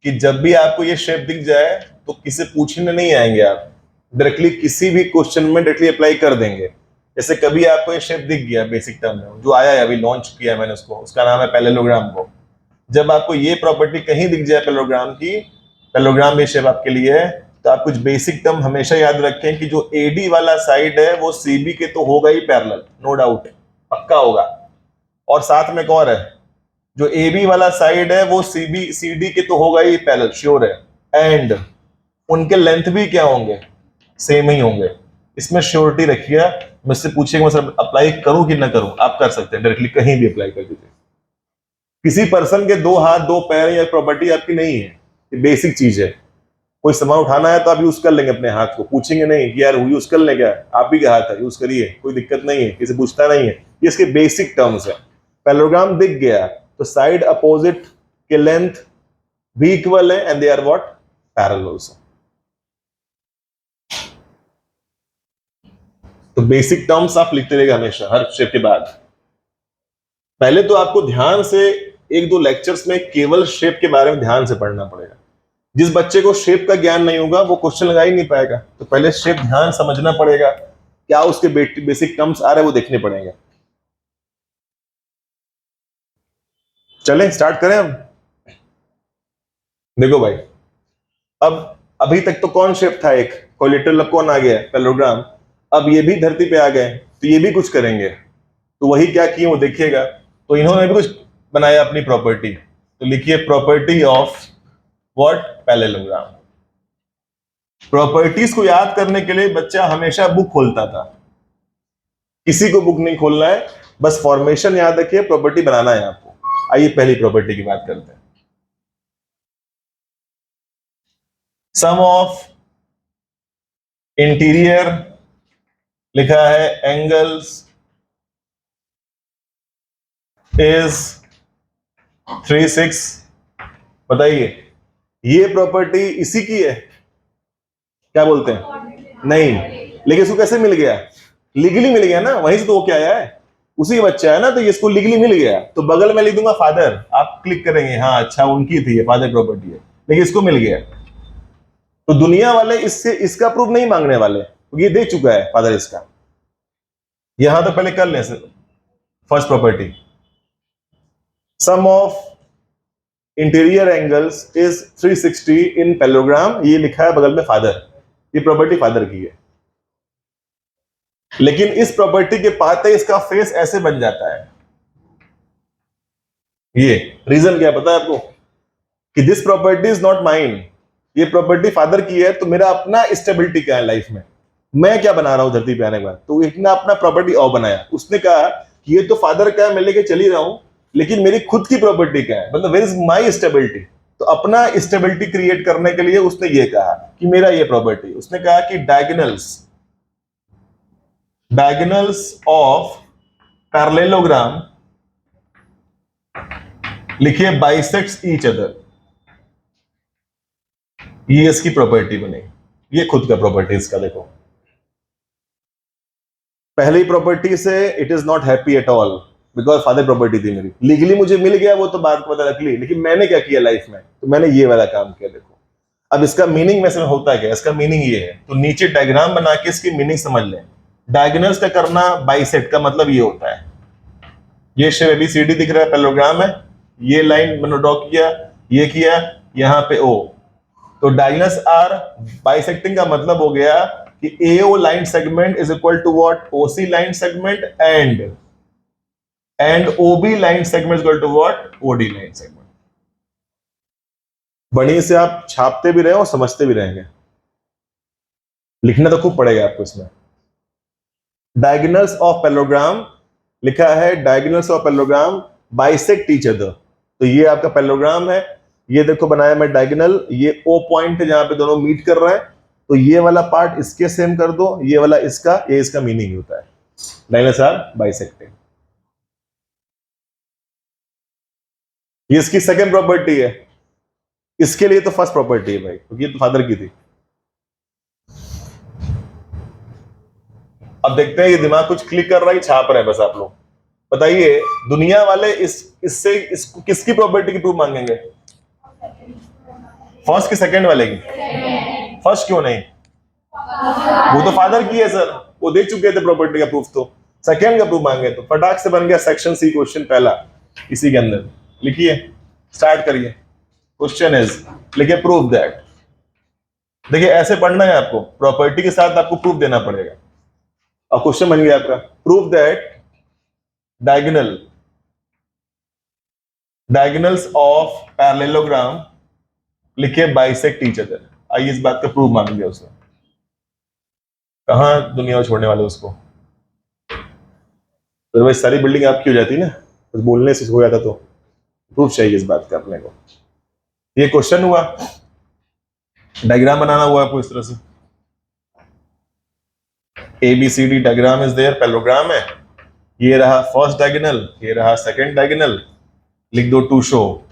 Speaker 1: कि जब भी आपको ये शेप दिख जाए तो किसी पूछने नहीं आएंगे, आप डायरेक्टली किसी भी क्वेश्चन में डायरेक्टली अप्लाई कर देंगे। जैसे कभी आपको ये शेप दिख गया बेसिक टर्म में, जो आया है अभी लॉन्च किया है मैंने उसको, उसका नाम है पैरेललोग्राम को। जब आपको ये प्रॉपर्टी कहीं दिख जाए पैरेललोग्राम की, पैरेललोग्राम में शेप आपके लिए है, तो आप कुछ बेसिक टर्म हमेशा याद रखें कि जो एडी वाला साइड है वो सीबी के तो होगा ही पैरेलल, नो डाउट, पक्का होगा। और साथ में कौन है, जो ए बी वाला साइड है वो सीबी सीडी के तो होगा ही पैरेलल, श्योर है। एंड उनके लेंथ भी क्या होंगे? सेम ही होंगे। इसमें श्योरिटी रखिए। मुझसे पूछेगा मैं सर अप्लाई करूं कि ना करूं, आप कर सकते हैं, डायरेक्टली कहीं भी अप्लाई कर दीजिए। किसी पर्सन के 2 हाथ 2 पैर या प्रॉपर्टी आपकी नहीं है, ये बेसिक चीज है। कोई सामान उठाना है तो आप यूज कर लेंगे अपने हाथ को, पूछेंगे नहीं कि यार यूज कर ले, क्या आप ही के हाथ है यूज करिए, कोई दिक्कत नहीं है, किसी पूछता नहीं है। ये इसके बेसिक टर्म्स है। पैरेललोग्राम दिख गया तो साइड अपोजिट के लेंथ भी इक्वल है and they are what? Parallel also. तो बेसिक टर्म्स आप लिखते रहेगा हमेशा हर शेप के बाद। पहले तो आपको ध्यान से 1-2 लेक्चर्स में केवल शेप के बारे में ध्यान से पढ़ना पड़ेगा। जिस बच्चे को शेप का ज्ञान नहीं होगा वो क्वेश्चन लगा ही नहीं पाएगा, तो पहले शेप ध्यान समझना पड़ेगा, क्या उसके बेसिक टर्म्स आ रहे हैं वो देखने पड़ेंगे। चलें स्टार्ट करें हम। देखो भाई, अब अभी तक तो कौन शेप था? एक कोलेटरल, कौन आ गया? पैरेललोग्राम। अब ये भी धरती पे आ गए तो ये भी कुछ करेंगे, तो वही क्या किए वो देखिएगा। तो इन्होंने भी कुछ बनाया अपनी प्रॉपर्टी, तो लिखिए property of what? Parallelogram. Properties को याद करने के लिए बच्चा हमेशा बुक खोलता था, किसी को बुक नहीं खोलना है, बस फॉर्मेशन याद रखिए, प्रॉपर्टी बनाना है आपको। आइए पहली प्रॉपर्टी की बात करते हैं। सम ऑफ इंटीरियर लिखा है एंगल्स इज 3/6। बताइए ये प्रॉपर्टी इसी की है? क्या बोलते हैं? नहीं, लेकिन इसको कैसे मिल गया? लीगली मिल गया ना, वहीं से तो वो क्या आया है, उसी बच्चा है ना, तो इसको लीगली मिल गया। तो बगल में लिख दूंगा फादर, आप क्लिक करेंगे, हाँ अच्छा उनकी थी ये, फादर प्रॉपर्टी है, लेकिन इसको मिल गया। तो दुनिया वाले इससे इसका प्रूफ नहीं मांगने वाले, ये दे चुका है फादर इसका। यहां तो पहले कर लें first property, sum of interior angles is 360 in parallelogram, ये लिखा है बगल में फादर, ये प्रॉपर्टी फादर की है। लेकिन इस प्रॉपर्टी के पाते इसका फेस ऐसे बन जाता है। ये रीजन क्या पता है आपको? कि this property is not mine, ये प्रॉपर्टी फादर की है, तो मेरा अपना स्टेबिलिटी क्या है लाइफ में, मैं क्या बना रहा हूं धरती पे आने के बाद, तो इतना अपना प्रॉपर्टी और बनाया। उसने कहा कि ये तो फादर का है, मैं लेके चली रहा हूं, लेकिन मेरी खुद की प्रॉपर्टी क्या है, मतलब वेयर इज माई स्टेबिलिटी। तो अपना स्टेबिलिटी क्रिएट करने के लिए उसने ये कहा कि मेरा ये प्रॉपर्टी, उसने कहा कि डायगोनल्स ऑफ पैरेललोग्राम लिखिए बाइसेक्ट्स ईच अदर। ये इसकी प्रॉपर्टी बनी, ये खुद का प्रॉपर्टी इसका देखो, पहली प्रॉपर्टी से it is not happy at all because father property थी मेरी, लीगली मुझे मिल गया वो तो बात पता रख ली, लेकिन मैंने क्या किया लाइफ में, तो मैंने ये वाला काम किया देखो। अब इसका मीनिंग वैसे होता है क्या, इसका मीनिंग ये है, तो नीचे डायग्राम बना के इसकी मीनिंग समझ लें। डायगोनल्स का करना बाइसेक्ट का मतलब ये होता है, ये शेप ABCD दिख रहा है, पैरेललोग्राम है, ये लाइन मैंने ड्रॉ किया, ये किया, यहाँ पे O, तो डायगोनल्स आर बाइसेक्टिंग का मतलब हो गया कि AO line segment is equal to what, OC line segment and OB line segment is equal to what, OD line segment. बढ़िया से आप छापते भी रहे और समझते भी रहेंगे, लिखना तो खूब पड़ेगा आपको इसमें। डायगोनल्स ऑफ पैरेललोग्राम लिखा है, diagonals of parallelogram bisect each other, तो ये आपका पैरेललोग्राम है, ये देखो बनाया मैं डायगोनल, ये O पॉइंट है जहां पे दोनों मीट कर रहे हैं, तो ये वाला पार्ट इसके सेम कर दो, ये वाला इसका, ये इसका मीनिंग होता है डायगोनल्स आर बाइसेक्टिंग। ये इसकी सेकंड प्रॉपर्टी है, इसके लिए तो फर्स्ट प्रॉपर्टी है भाई, क्योंकि ये तो फादर की थी। अब देखते हैं ये दिमाग कुछ क्लिक कर रहा है, छाप रहे हैं बस आप लोग। बताइए दुनिया वाले इसको किसकी प्रॉपर्टी की प्रूफ मांगेंगे, फर्स्ट की सेकंड वाले की? फर्स्ट क्यों नहीं, वो तो फादर की है सर, वो दे चुके थे प्रॉपर्टी का प्रूफ, तो सेकंड का प्रूफ मांगे, तो फटाक से बन गया सेक्शन C क्वेश्चन पहला इसी के अंदर। लिखिए, स्टार्ट करिए, क्वेश्चन इज, लिखिए प्रूफ दैट। देखिए ऐसे पढ़ना है आपको, प्रॉपर्टी के साथ आपको प्रूफ देना पड़ेगा, और क्वेश्चन बन गया आपका, proof that diagonals of parallelogram लिखे बाइसेक्ट ईच अदर। आइए इस बात का प्रूफ मान लिया उसने, कहां दुनिया में छोड़ने वाले उसको, तो भाई सारी बिल्डिंग आपकी हो जाती ना, बस बोलने से हो जाता, तो प्रूफ चाहिए इस बात का अपने को। ये क्वेश्चन हुआ, डायग्राम बनाना हुआ आपको इस तरह से, ABCD diagram is there, parallelogram है, ये रहा फर्स्ट डायगोनल, ये रहा सेकंड डायगोनल, लिख दो to show.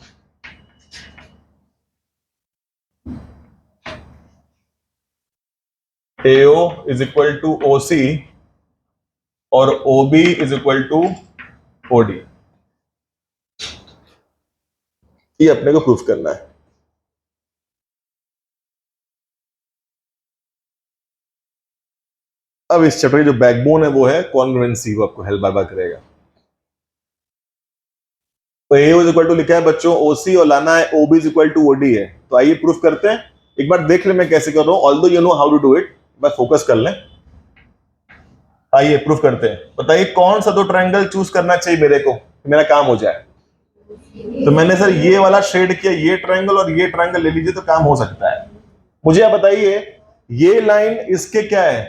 Speaker 1: AO is equal to OC और OB is equal to OD, ये अपने को प्रूफ करना है। अब इस चैप्टर की जो बैकबोन है वो है कॉन्ग्रुएंसी, वो आपको हेल्प बार बार करेगा। तो AO इज इक्वल टू लिखा है बच्चों OC और लाना है OB is equal to OD है, तो आइए प्रूफ करते हैं। एक बार देख ले मैं कैसे कर रहा हूं, although you know how to do it, बस फोकस कर लें। आइए प्रूफ करते हैं। बताइए कौन सा दो ट्रायंगल चूज करना चाहिए मेरे को, मेरा काम हो जाए। तो मैंने सर ये वाला शेड किया, ये ट्रायंगल और ये ट्रायंगल ले लीजिए तो काम हो सकता है। मुझे आप बताइए ये लाइन इसके क्या है,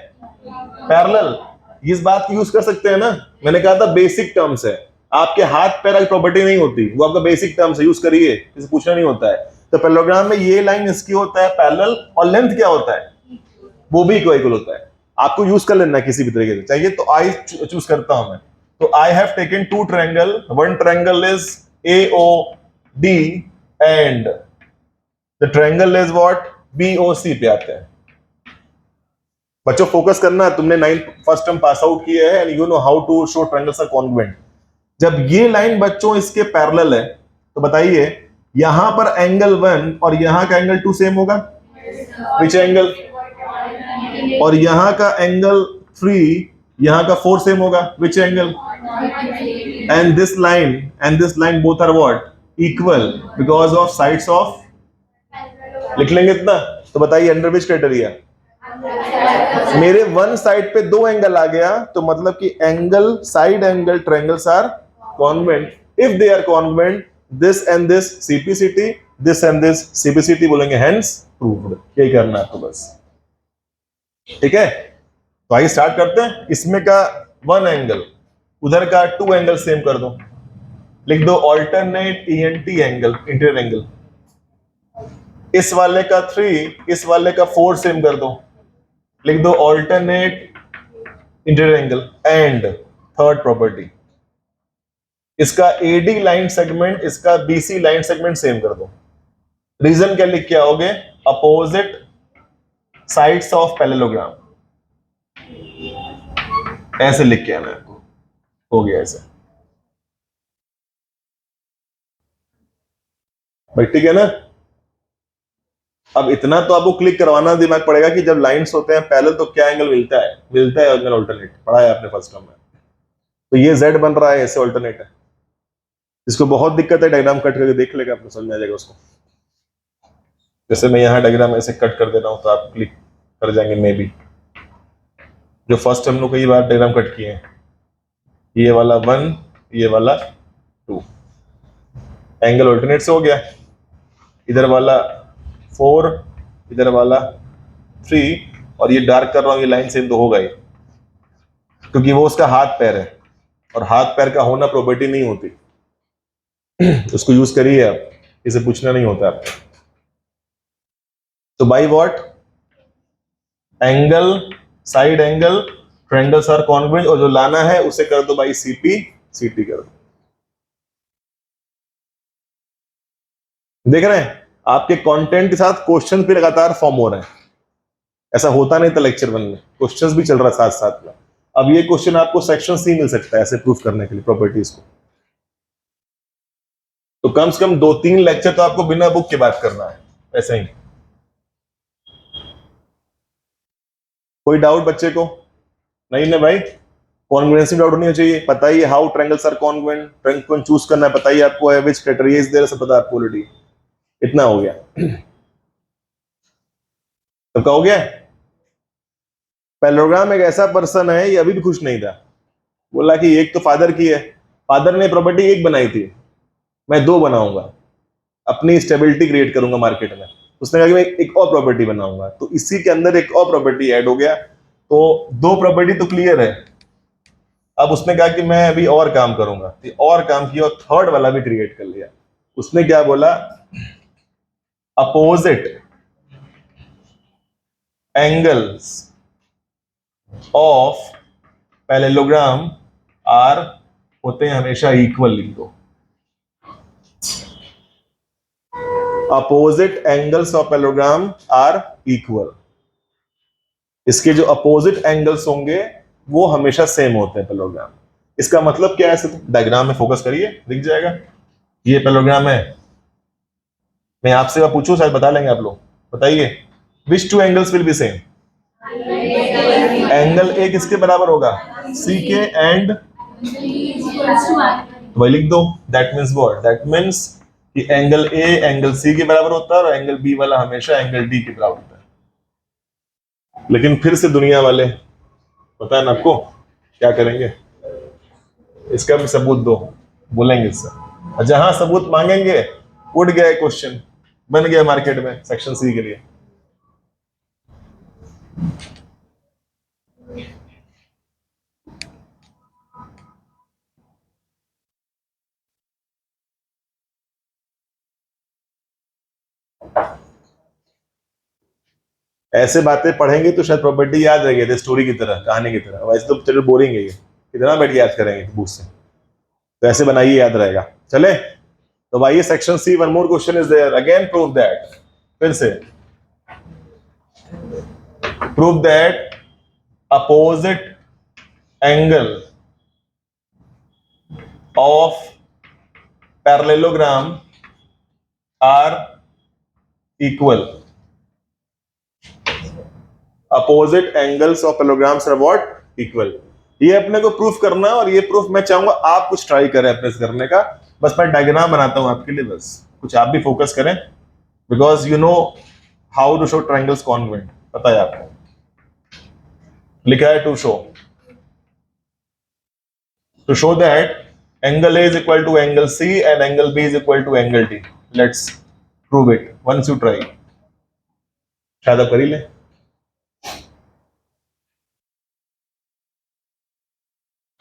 Speaker 1: पैरेलल, इस बात की यूज कर सकते हैं ना। मैंने कहा था बेसिक टर्म्स है, आपके हाथ पैर की प्रॉपर्टी नहीं होती, वो आपका बेसिक टर्म्स है, यूज करिए, किसी पूछना नहीं होता है। तो पैरेललोग्राम में ये लाइन इसकी होता है पैरेलल, और लेंथ क्या होता है, वो भी इक्वल होता है। आपको यूज कर लेना किसी भी तरीके से चाहिए तो आई चूज करता हूं मैं। तो I have taken two triangle, one triangle is AOD and the triangle is what, BOC पे आते हैं। बच्चों फोकस करना, तुमने 9th फर्स्ट टर्म पास आउट किया है and you know how to show triangles are congruent. जब ये लाइन बच्चों इसके पैरेलल है तो बताइए यहां पर एंगल 1 और यहां का एंगल 2 सेम होगा, विच एंगल, और यहां का एंगल 3 यहां का 4 सेम होगा, which angle, and this line both are what, equal because of sides of, लिख लेंगे इतना। तो बताइए अंडर विच क्राइटेरिया, मेरे वन साइड पे दो एंगल आ गया, तो मतलब कि angle, side angle triangles are congruent. If they are congruent, this and this CPCT, this and this CPCT बोलेंगे, हेंस प्रूव्ड। यही करना है आपको बस, ठीक है। तो आइए स्टार्ट करते हैं। इसमें का वन एंगल, उधर का 2 एंगल सेम कर दो, लिख दो alternate ENT angle, interior angle. इस वाले का 3, इस वाले का 4 सेम कर दो, लिख दो alternate interior angle. And third property, इसका AD लाइन सेगमेंट, इसका BC लाइन सेगमेंट सेम कर दो। रीजन क्या लिख के आओगे, अपोजिट साइड्स ऑफ पैरेललोग्राम, ऐसे लिख के आना आपको, हो गया ऐसे भाई, ठीक है ना। अब इतना तो आपको क्लिक करवाना दिमाग पड़ेगा कि जब लाइंस होते हैं पैरेलल तो क्या एंगल मिलता है, एंगल ऑल्टरनेट, पढ़ा है आपने फर्स्ट टर्म में। तो ये z बन रहा है, ऐसे ऑल्टरनेट है। जिसको बहुत दिक्कत है डायग्राम कट करके देख लेगा, आपको समझ में आ जाएगा उसको। जैसे मैं यहाँ डायग्राम ऐसे कट कर दे रहा हूँ तो आप क्लिक कर जाएंगे मे बी। जो फर्स्ट हम लोग कई बार डायग्राम कट किए हैं, ये वाला 1, ये वाला 2, एंगल ऑल्टरनेट से हो गया। इधर वाला 4, इधर वाला 3, और ये डार्क कर रहा हूं, ये लाइन सेम तो होगा ही, क्योंकि वो उसका हाथ पैर है, और हाथ पैर का होना प्रॉपर्टी नहीं होती। उसको यूज करिए आप, इसे पूछना नहीं होता आपको। तो by what, angle, side angle, triangles are congruent, और जो लाना है उसे कर दो बाई सीपी, सीटी कर दो। देख रहे हैं आपके कंटेंट के साथ क्वेश्चन भी लगातार फॉर्म हो रहे हैं। ऐसा होता नहीं था लेक्चर 1 में, क्वेश्चंस भी चल रहा साथ साथ में। अब ये क्वेश्चन आपको सेक्शन सी मिल सकता है ऐसे प्रूफ करने के लिए प्रॉपर्टीज को। तो कम से कम 2-3 लेक्चर तो आपको बिना बुक के बात करना है, ऐसे ही। कोई डाउट बच्चे को? नहीं ना भाई, कॉन्ग्रुएंसी डाउट नहीं चाहिए। पता ही how triangles are congruent, triangle choose करना है, पता ही आपको है, व्हिच क्राइटेरिया इज देयर, सब पता है आपको ऑलरेडी। इतना हो गया, सबका हो गया। पैरेललोग्राम एक ऐसा पर्सन है, ये अभी भी खुश नहीं था, बोला कि एक तो फादर की है, फादर ने प्रॉपर्टी एक बनाई थी, मैं 2 बनाऊंगा, अपनी स्टेबिलिटी क्रिएट करूंगा मार्केट में। उसने कहा कि मैं एक और प्रॉपर्टी बनाऊंगा, तो इसी के अंदर एक और प्रॉपर्टी ऐड हो गया, तो 2 प्रॉपर्टी तो क्लियर है। अब उसने कहा कि मैं अभी और काम करूंगा, तो और काम किया और थर्ड वाला भी क्रिएट कर लिया। उसने क्या बोला, opposite angles of parallelogram are होते हैं हमेशा इक्वल, लिख दो। Opposite angles of parallelogram are equal, इसके जो अपोजिट एंगल्स होंगे वो हमेशा सेम होते हैं पैरेललोग्राम। इसका मतलब क्या है, डायग्राम में फोकस करिए, दिख जाएगा। ये पैरेललोग्राम है, मैं आपसे पूछूं शायद बता लेंगे आप लोग, बताइए। विच 2 angles will be same? Angle A किसके बराबर होगा, सी के, एंड वही लिख दो। That means what, that means कि एंगल ए एंगल सी के बराबर होता है, और एंगल बी वाला हमेशा एंगल डी के बराबर होता है। लेकिन फिर से दुनिया वाले, पता है ना आपको क्या करेंगे, इसका भी सबूत दो, बोलेंगे इससे, और जहां सबूत मांगेंगे उड़ गया क्वेश्चन, बन गया मार्केट में सेक्शन सी के लिए। ऐसे बातें पढ़ेंगे तो शायद प्रॉपर्टी याद रहेगी, स्टोरी की तरह, कहानी की तरह। वैसे तो चलो बोरिंग है ये, कितना बैठ के याद करेंगे बुक से। तो ऐसे बनाइए, याद रहेगा। चले तो भाई, section C, one more question is there, again prove that, फिर से prove that opposite angle of parallelogram are equal. Opposite angles of parallelograms are what, equal. ये अपने को प्रूफ करना है, और ये प्रूफ मैं चाहूंगा आप कुछ ट्राई करें अपने से करने का। बस मैं डायग्राम बनाता हूं आपके लिए, बस कुछ आप भी फोकस करें, because you know how to show triangles congruent, पता है आपको। लिखा है to show that angle A is equal to angle C and angle B is equal to angle D. Let's prove it once you try. शायद आप कर ही लें।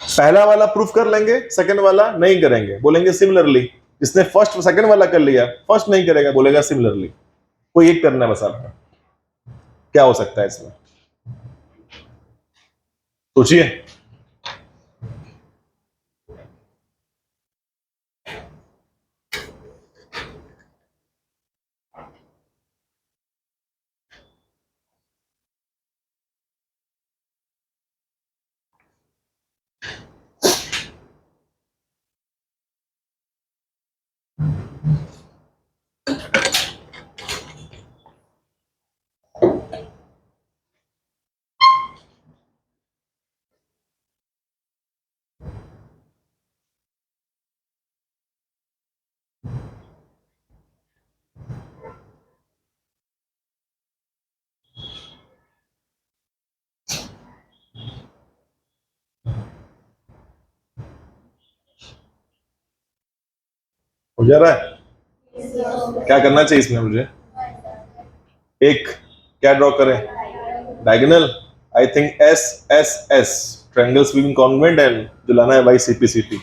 Speaker 1: पहला वाला प्रूफ कर लेंगे, सेकंड वाला नहीं करेंगे, बोलेंगे सिमिलरली। जिसने फर्स्ट सेकंड वाला कर लिया, फर्स्ट नहीं करेगा, बोलेगा सिमिलरली। कोई एक करना है बस आपको। क्या हो सकता है इसमें, सोचिए। हो जा रहा है? क्या करना चाहिए इसमें मुझे? एक क्या ड्रॉ करें? Diagonal. I think S S S triangles between convent and जो लाना है बाई सीपीसीटी।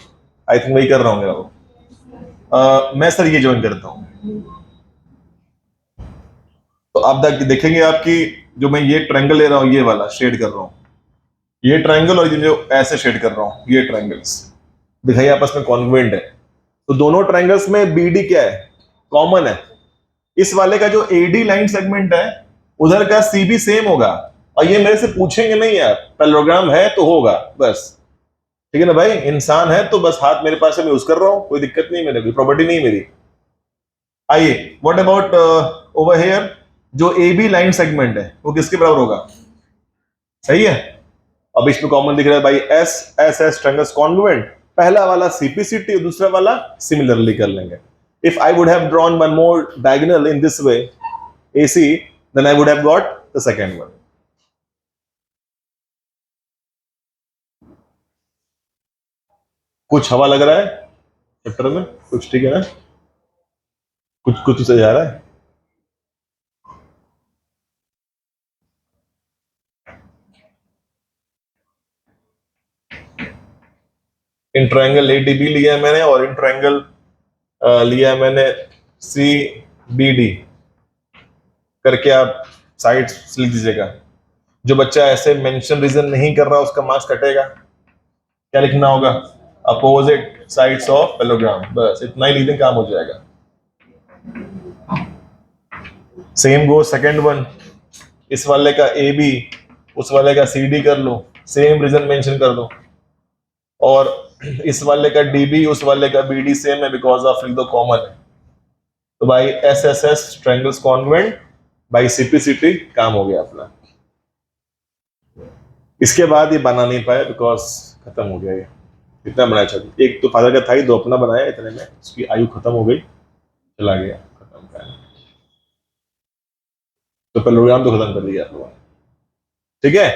Speaker 1: आई थिंक वही कर रहा हूँ मेरा वो। मैं सर ये ज्वाइन करता हूँ। तो आप देखेंगे आपकी जो मैं ये ट्रायंगल ले रहा हूँ, ये वाला शेड कर रहा हूँ, ये ट्रायंगल और ये जो ऐसे शेड कर रहा हूँ, ये ट्रायंगल्स दिखाइए आपस में कॉन्वेंट है। तो दोनों ट्रायंगल्स में बीडी क्या है? कॉमन है। इस वाले का जो एडी लाइन सेगमेंट है उधर का सीबी सेम होगा। और ये मेरे से पूछेंगे नहीं यार, पैरेललोग्राम है तो होगा बस। ठीक है ना भाई, इंसान है तो बस हाथ मेरे पास है, मैं यूज कर रहा हूं, कोई दिक्कत नहीं, मेरे कोई प्रॉपर्टी नहीं मेरी। आइए, व्हाट अबाउट ओवर हियर, जो ए बी लाइन सेगमेंट है वो किसके बराबर होगा? सही है। अब इसमें कॉमन दिख रहा है भाई S S S triangles congruent. पहला वाला सीपीसीटी और दूसरा वाला सिमिलरली कर लेंगे। If I would have drawn one more diagonal in this way AC, then I would have got the second one. कुछ हवा लग रहा है चैप्टर में? कुछ ठीक है ना? कुछ कुछ से जा रहा है? इन ट्रायंगल ADB लिया है मैंने और इन ट्रायंगल लिया है मैंने CBD करके आप साइड्स लिख दीजिएगा। जो बच्चा ऐसे मेंशन रीजन नहीं कर रहा उसका मार्क्स कटेगा। क्या लिखना होगा? अपोजिट साइड्स ऑफ पैरेललोग्राम, बस इतना ही लिख दें, काम हो जाएगा। सेम गो सेकंड वन, इस वाले का AB उस वाले का CD कर लो, सेम रीजन मेंशन कर दो। और इस वाले का DB उस वाले का BD सेम है, बिकॉज ऑफ लिख दो कॉमन है। तो भाई SSS triangles convent by CPCT, काम हो गया अपना। इसके बाद ये बना नहीं पाया बिकॉज खत्म हो गया। ये इतना बनाया था, एक तो फादर का था ही, दो अपना बनाया, इतने में उसकी आयु खत्म हो गई, चला गया, खत्म कर। तो पैरेललोग्राम तो खत्म कर दिया लोगों ने। ठीक है,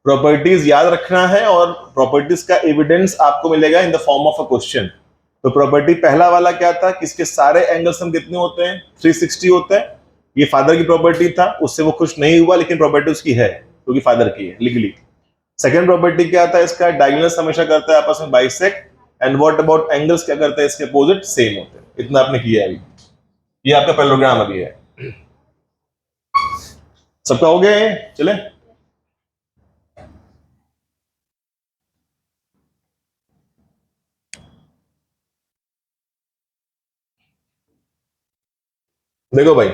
Speaker 1: प्रॉपर्टीज याद रखना है और प्रॉपर्टीज का एविडेंस आपको मिलेगा in the form of a question. तो प्रॉपर्टी पहला वाला क्या था कि इसके सारे एंगल्स हम कितने होते हैं? 360 होते हैं। ये फादर की प्रॉपर्टी था, उससे वो खुश नहीं हुआ, लेकिन प्रॉपर्टी उसकी है क्योंकि फादर की है लीगली। सेकंड प्रॉपर्टी क्या था इसका? डायगोनल्स हमेशा करता है आपस में bisect. And what about angles, क्या करता है इसके अपोजिट सेम होते हैं। इतना आपने किया है अभी, ये आपका पैरेललोग्राम अभी है। सबका हो गया है? चले देखो भाई,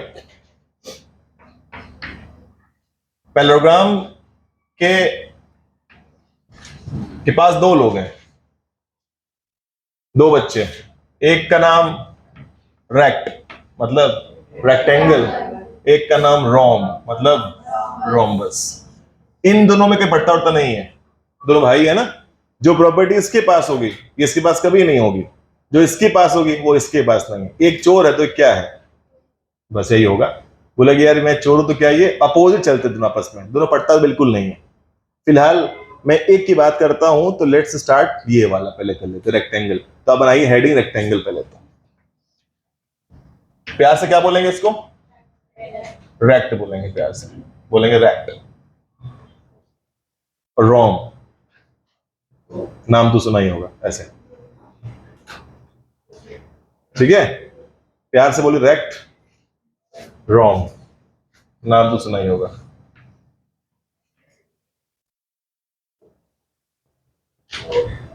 Speaker 1: पैरेललोग्राम के पास दो लोग हैं, दो बच्चे। एक का नाम रेक्ट मतलब रेक्टेंगल, एक का नाम रोम मतलब रोम्बस। इन दोनों में कोई पट्टा उट्टा नहीं है, दोनों भाई है ना। जो प्रॉपर्टी इसके पास होगी ये इसके पास कभी नहीं होगी, जो इसके पास होगी वो इसके पास नहीं। एक चोर है तो एक क्या है? बस यही होगा। बोला कि यार मैं चोर हूं तो क्या, ये अपोजिट चलते दोनों आपस में, दोनों पट्टा बिल्कुल नहीं है। फिलहाल मैं एक की बात करता हूं, तो लेट्स स्टार्ट ये वाला पहले कर लेते, रेक्टेंगल। तो अब बनाइए हेडिंग रेक्टेंगल पहले। तो प्यार से क्या बोलेंगे इसको? रेक्ट बोलेंगे, प्यार से बोलेंगे रेक्ट। रोम, नाम तो सुना ही होगा ऐसे, ठीक है। प्यार से बोलिए रेक्ट रोम, नाम तो सुना ही होगा।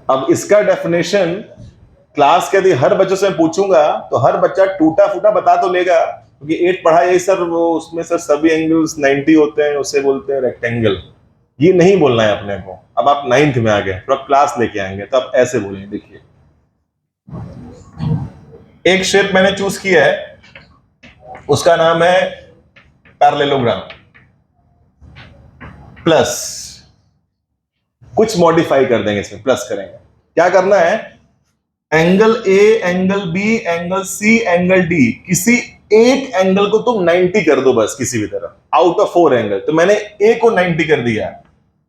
Speaker 1: अब इसका डेफिनेशन क्लास के यदि हर बच्चों से मैं पूछूंगा तो हर बच्चा टूटा फूटा बता तो लेगा, क्योंकि 8 पढ़ा यही सर, वो उसमें सर सभी एंगल्स 90 होते हैं, उसे बोलते हैं रेक्टेंगल। ये नहीं बोलना है अपने को। अब आप 9th में आ गए तो आप क्लास लेके आएंगे, तो आप ऐसे बोलेंगे, देखिए एक शेप मैंने चूज किया है, उसका नाम है पैरेललोग्राम प्लस, कुछ मॉडिफाई कर देंगे इसमें, प्लस करेंगे। क्या करना है, angle A, angle B, angle C, angle D, किसी एक एंगल को तुम 90 कर दो बस, किसी भी तरह, आउट ऑफ 4 एंगल। तो मैंने ए को 90 कर दिया।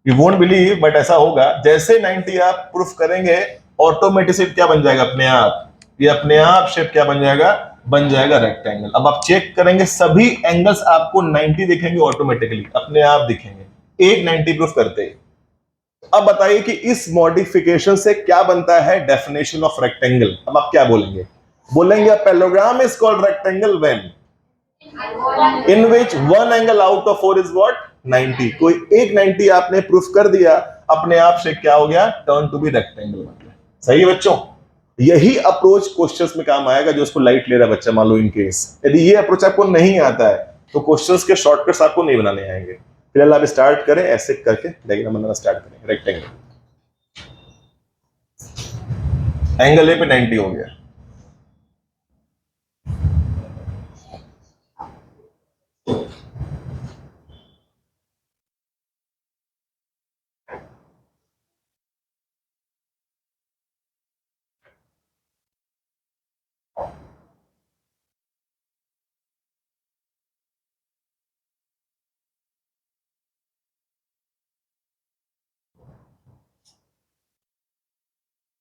Speaker 1: यू वोंट बिलीव बट ऐसा होगा। जैसे 90 आप प्रूफ करेंगे, ऑटोमेटिसिटी क्या बन जाएगा, अपने आप, ये अपने आप शेप क्या बन जाएगा, बन जाएगा रेक्टेंगल। अब आप चेक करेंगे, सभी एंगल्स आपको 90 दिखेंगे, ऑटोमेटिकली अपने आप दिखेंगे, एक 90 प्रूफ करते ही। अब बताइए कि इस मॉडिफिकेशन से क्या बनता है, डेफिनेशन ऑफ रेक्टेंगल। अब आप क्या बोलेंगे, बोलेंगे parallelogram is called rectangle when in which one angle out of 4 is what, 90। कोई एक 90 आपने प्रूफ कर दिया, अपने आप से क्या हो गया, टर्न टू बी रेक्टेंगल। सही है बच्चों, यही अप्रोच क्वेश्चंस में काम आएगा जो उसको लाइट ले रहा है बच्चा। मान लो इन केस यदि ये अप्रोच आपको नहीं आता है तो क्वेश्चंस के शॉर्टकट्स आपको नहीं बनाने आएंगे। फिलहाल आप स्टार्ट करें, ऐसे करके डायग्राम बनाना स्टार्ट करें। रेक्टेंगल, एंगल ए पे 90 हो गया।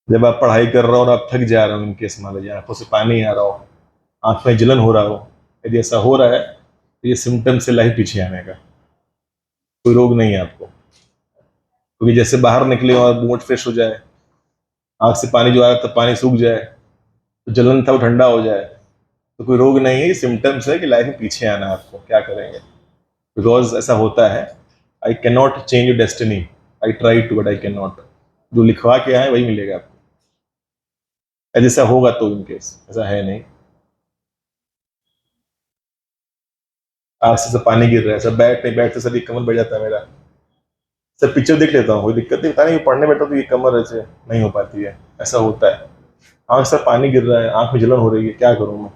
Speaker 1: जब आप पढ़ाई कर रहे हो और आप थक जा रहे हो, इनके मान लीजिए आंखों से पानी आ रहा हो, आंख में जलन हो रहा हो, यदि ऐसा हो रहा है तो ये सिम्टम्स से लाइफ पीछे आने का। कोई रोग नहीं है आपको, क्योंकि जैसे बाहर निकले और मूड फ्रेश हो जाए, आंख से पानी जो आ रहा था पानी सूख जाए, तो जलन था वो ठंडा हो जाए, तो कोई रोग नहीं है, ये सिम्टम्स है कि लाइफ में पीछे आना है आपको। क्या करेंगे, बिकॉज ऐसा होता है। I can not change your destiny, I try to but I can not. जो लिखवा के आए वही मिलेगा आपको, ऐसा होगा तो इन केस, ऐसा है नहीं। आंख से सब पानी गिर रहा है, सब बैठते बैठते सर ये कमर बढ़ जाता है मेरा, सर पिक्चर देख लेता हूँ, कोई दिक्कत नहीं, पता नहीं पढ़ने बैठा तो ये कमर ऐसे नहीं हो पाती है, ऐसा होता है। आंख से पानी गिर रहा है, आंख में जलन हो रही है, क्या करूँ मैं,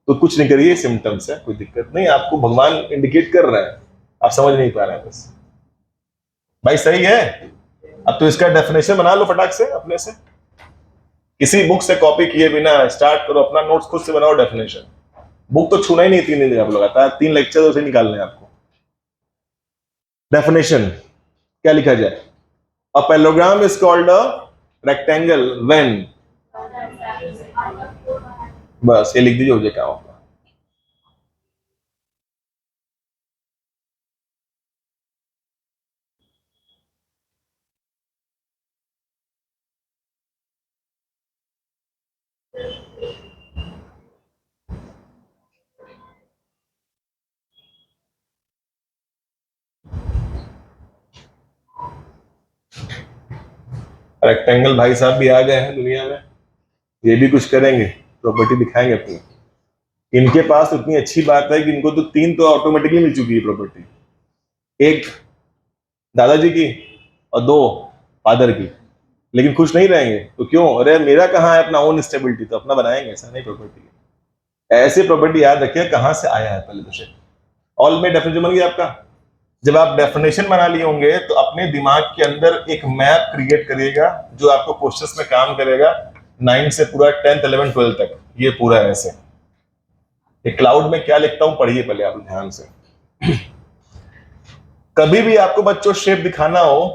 Speaker 1: तो कुछ नहीं करिए, सिम्टम्स है, कोई दिक्कत नहीं, आपको भगवान इंडिकेट कर रहा है, आप समझ नहीं पा रहे हैं बस। भाई सही है। अब तो इसका डेफिनेशन बना लो फटाक से अपने से, किसी बुक से कॉपी किए बिना स्टार्ट करो, अपना नोट्स खुद से बनाओ डेफिनेशन। बुक तो छूना ही नहीं 3 दिन आप लगातार, 3 लेक्चर उसे निकालने हैं आपको। डेफिनेशन क्या लिखा जाए, a parallelogram is called a rectangle when, बस ये लिख दीजिए, हो जाए काम आपका। रेक्टेंगल भाई साहब भी आ गए हैं दुनिया में, ये भी कुछ करेंगे, प्रॉपर्टी दिखाएंगे अपनी। इनके पास उतनी अच्छी बात है कि इनको तो 3 तो ऑटोमेटिकली मिल चुकी है प्रॉपर्टी, एक दादाजी की और 2 फादर की, लेकिन खुश नहीं रहेंगे तो क्यों, अरे मेरा कहाँ है अपना ओन स्टेबिलिटी, तो अपना बनाएंगे, ऐसा नहीं प्रॉपर्टी। ऐसे प्रॉपर्टी याद रखिए कहां से आया है पहले तो। ऑल में डेफिनेशन बन गया आपका। जब आप डेफिनेशन बना लिए होंगे तो अपने दिमाग के अंदर एक मैप क्रिएट करिएगा जो आपको क्वेश्चंस में काम करेगा, 9 से पूरा 10th 11th 12th तक, ये पूरा ऐसे। एक क्लाउड में क्या लिखता हूं पढ़िए पहले आप ध्यान से। कभी भी आपको बच्चों शेप दिखाना हो,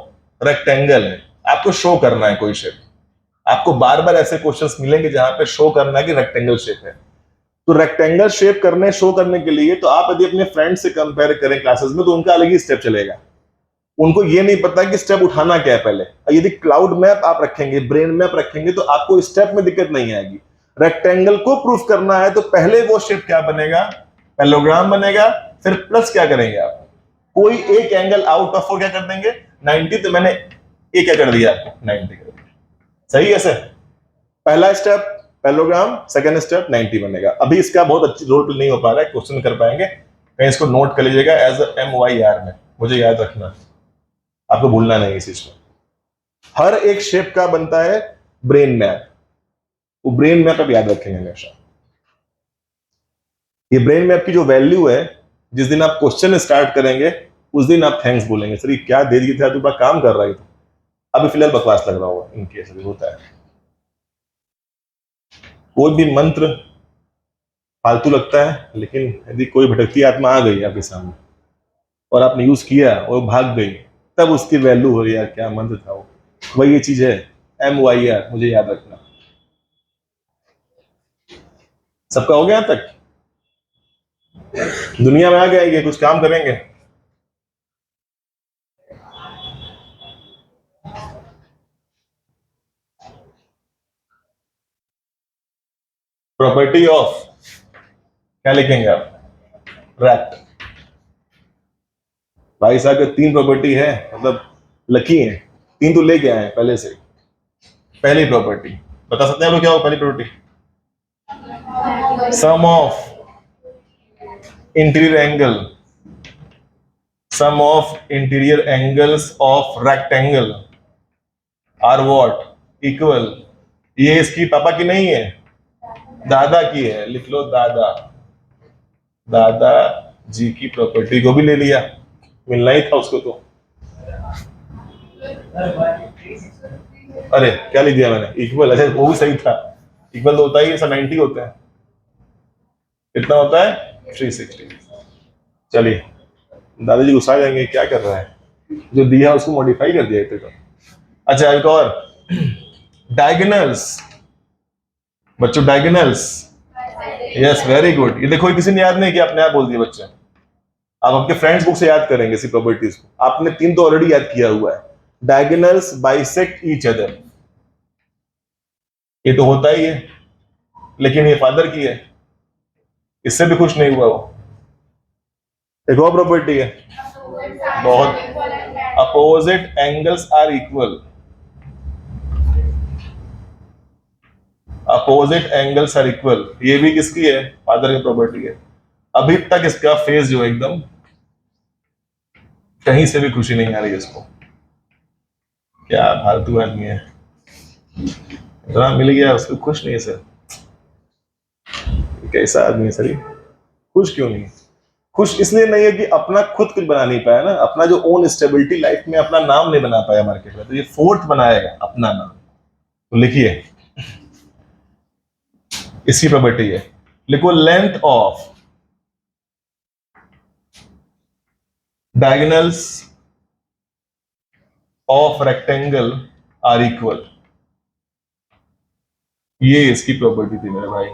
Speaker 1: रेक्टेंगल है, आपको शो करना है कोई शेप, आपको बार बार ऐसे क्वेश्चंस मिलेंगे जहां पे शो करना है कि रेक्टेंगल शेप है। तो रेक्टेंगल शेप करने, शो करने के लिए तो आप यदि अपने फ्रेंड से कंपेयर करें क्लासेस में तो उनका अलग ही स्टेप चलेगा, उनको ये नहीं पता कि स्टेप उठाना क्या है पहले। यदि क्लाउड मैप आप रखेंगे, ब्रेन मैप रखेंगे, तो आपको स्टेप में दिक्कत नहीं आएगी। रेक्टेंगल को प्रूफ करना है तो पहले वो शेप क्या बनेगा, पैरेललोग्राम बनेगा, फिर प्लस क्या करेंगे आप, कोई एक एंगल आउट ऑफ 4 क्या कर देंगे, 90। तो मैंने एक क्या कर दिया आपको, 90 कर दिया। सही है सर, पहला स्टेप पैरेललोग्राम, सेकंड स्टेप 90 बनेगा। अभी इसका बहुत अच्छी रोल प्ले नहीं हो पा रहा है, क्वेश्चन कर पाएंगे, कहीं इसको नोट कर लीजिएगा एज MYR में, मुझे याद रखना, आपको भूलना नहीं इस चीज को। हर एक शेप का बनता है ब्रेन मैप, वो ब्रेन मैप आप याद रखेंगे हमेशा। ये ब्रेन में आपकी जो वैल्यू है, जिस दिन आप क्वेश्चन स्टार्ट करेंगे उस दिन आप थैंक्स बोलेंगे, सर ये क्या दे दिया था, तू बड़ा काम कर रहा है। अभी फिलहाल बकवास लग रहा होगा, इनके ऐसा भी होता है। कोई भी मंत्र फालतू लगता है, लेकिन यदि कोई भटकती आत्मा आ गई आपके सामने और आपने यूज किया और भाग गई, तब उसकी वैल्यू हो, यार क्या मंत्र था वो। वही ये चीज है MYR, मुझे याद रखना। सबका हो गया यहाँ तक? दुनिया में आ गया, ये कुछ काम करेंगे। प्रॉपर्टी ऑफ, क्या लिखेंगे आप? रैट। भाई साहब के 3 प्रॉपर्टी है, मतलब लकी है, 3 तो लेके आए हैं पहले से। पहली प्रॉपर्टी बता सकते हैं लोग क्या हो? पहली property, sum of interior angle, sum of interior angles of rectangle are what equal. ये इसकी पापा की नहीं है, दादा की है, लिख लो दादा। दादा जी की प्रॉपर्टी को भी ले लिया, मिलना ही था उसको तो। अरे क्या लिख दिया मैंने? इक्वल। अच्छा वो भी सही था, इक्वल तो होता ही ऐसा 90 होता है। कितना होता है? 360। चलिए, दादाजी गुस्सा आ जाएंगे, क्या कर रहा है, जो दिया उसको मॉडिफाई कर दिया तो। अच्छा एक और, डायगोनल्स। बच्चों डायगोनल्स, यस वेरी गुड। ये देखो किसी ने याद नहीं किया, अपने आप बोल दिया बच्चे। आप आपके फ्रेंड्स बुक से याद करेंगे इसी प्रॉपर्टीज को, आपने 3 तो ऑलरेडी याद किया हुआ है। डायगोनल्स बाइसेक्ट ईच अदर, ये तो होता ही है, लेकिन ये फादर की है, इससे भी खुश नहीं हुआ वो। एक और प्रॉपर्टी है बहुत, opposite angles are equal. Opposite angles are equal, ये भी किसकी है? फादर की प्रॉपर्टी है। अभी तक इसका फेस जो एकदम कहीं से भी खुशी नहीं आ रही है इसको। क्या फालतू आदमी है, इतना मिल गया उसको खुश नहीं है सर। कैसा आदमी है सर ये, खुश क्यों नहीं? खुश इसलिए नहीं है कि अपना खुद कुछ बना नहीं पाया ना, अपना जो ओन स्टेबिलिटी लाइफ में अपना नाम नहीं बना पाया मार्केट में, तो ये 4th बनाएगा अपना नाम। तो लिखिए, इसकी प्रॉपर्टी है, लिखो length of diagonals of rectangle are equal. ये इसकी प्रॉपर्टी थी मेरे भाई।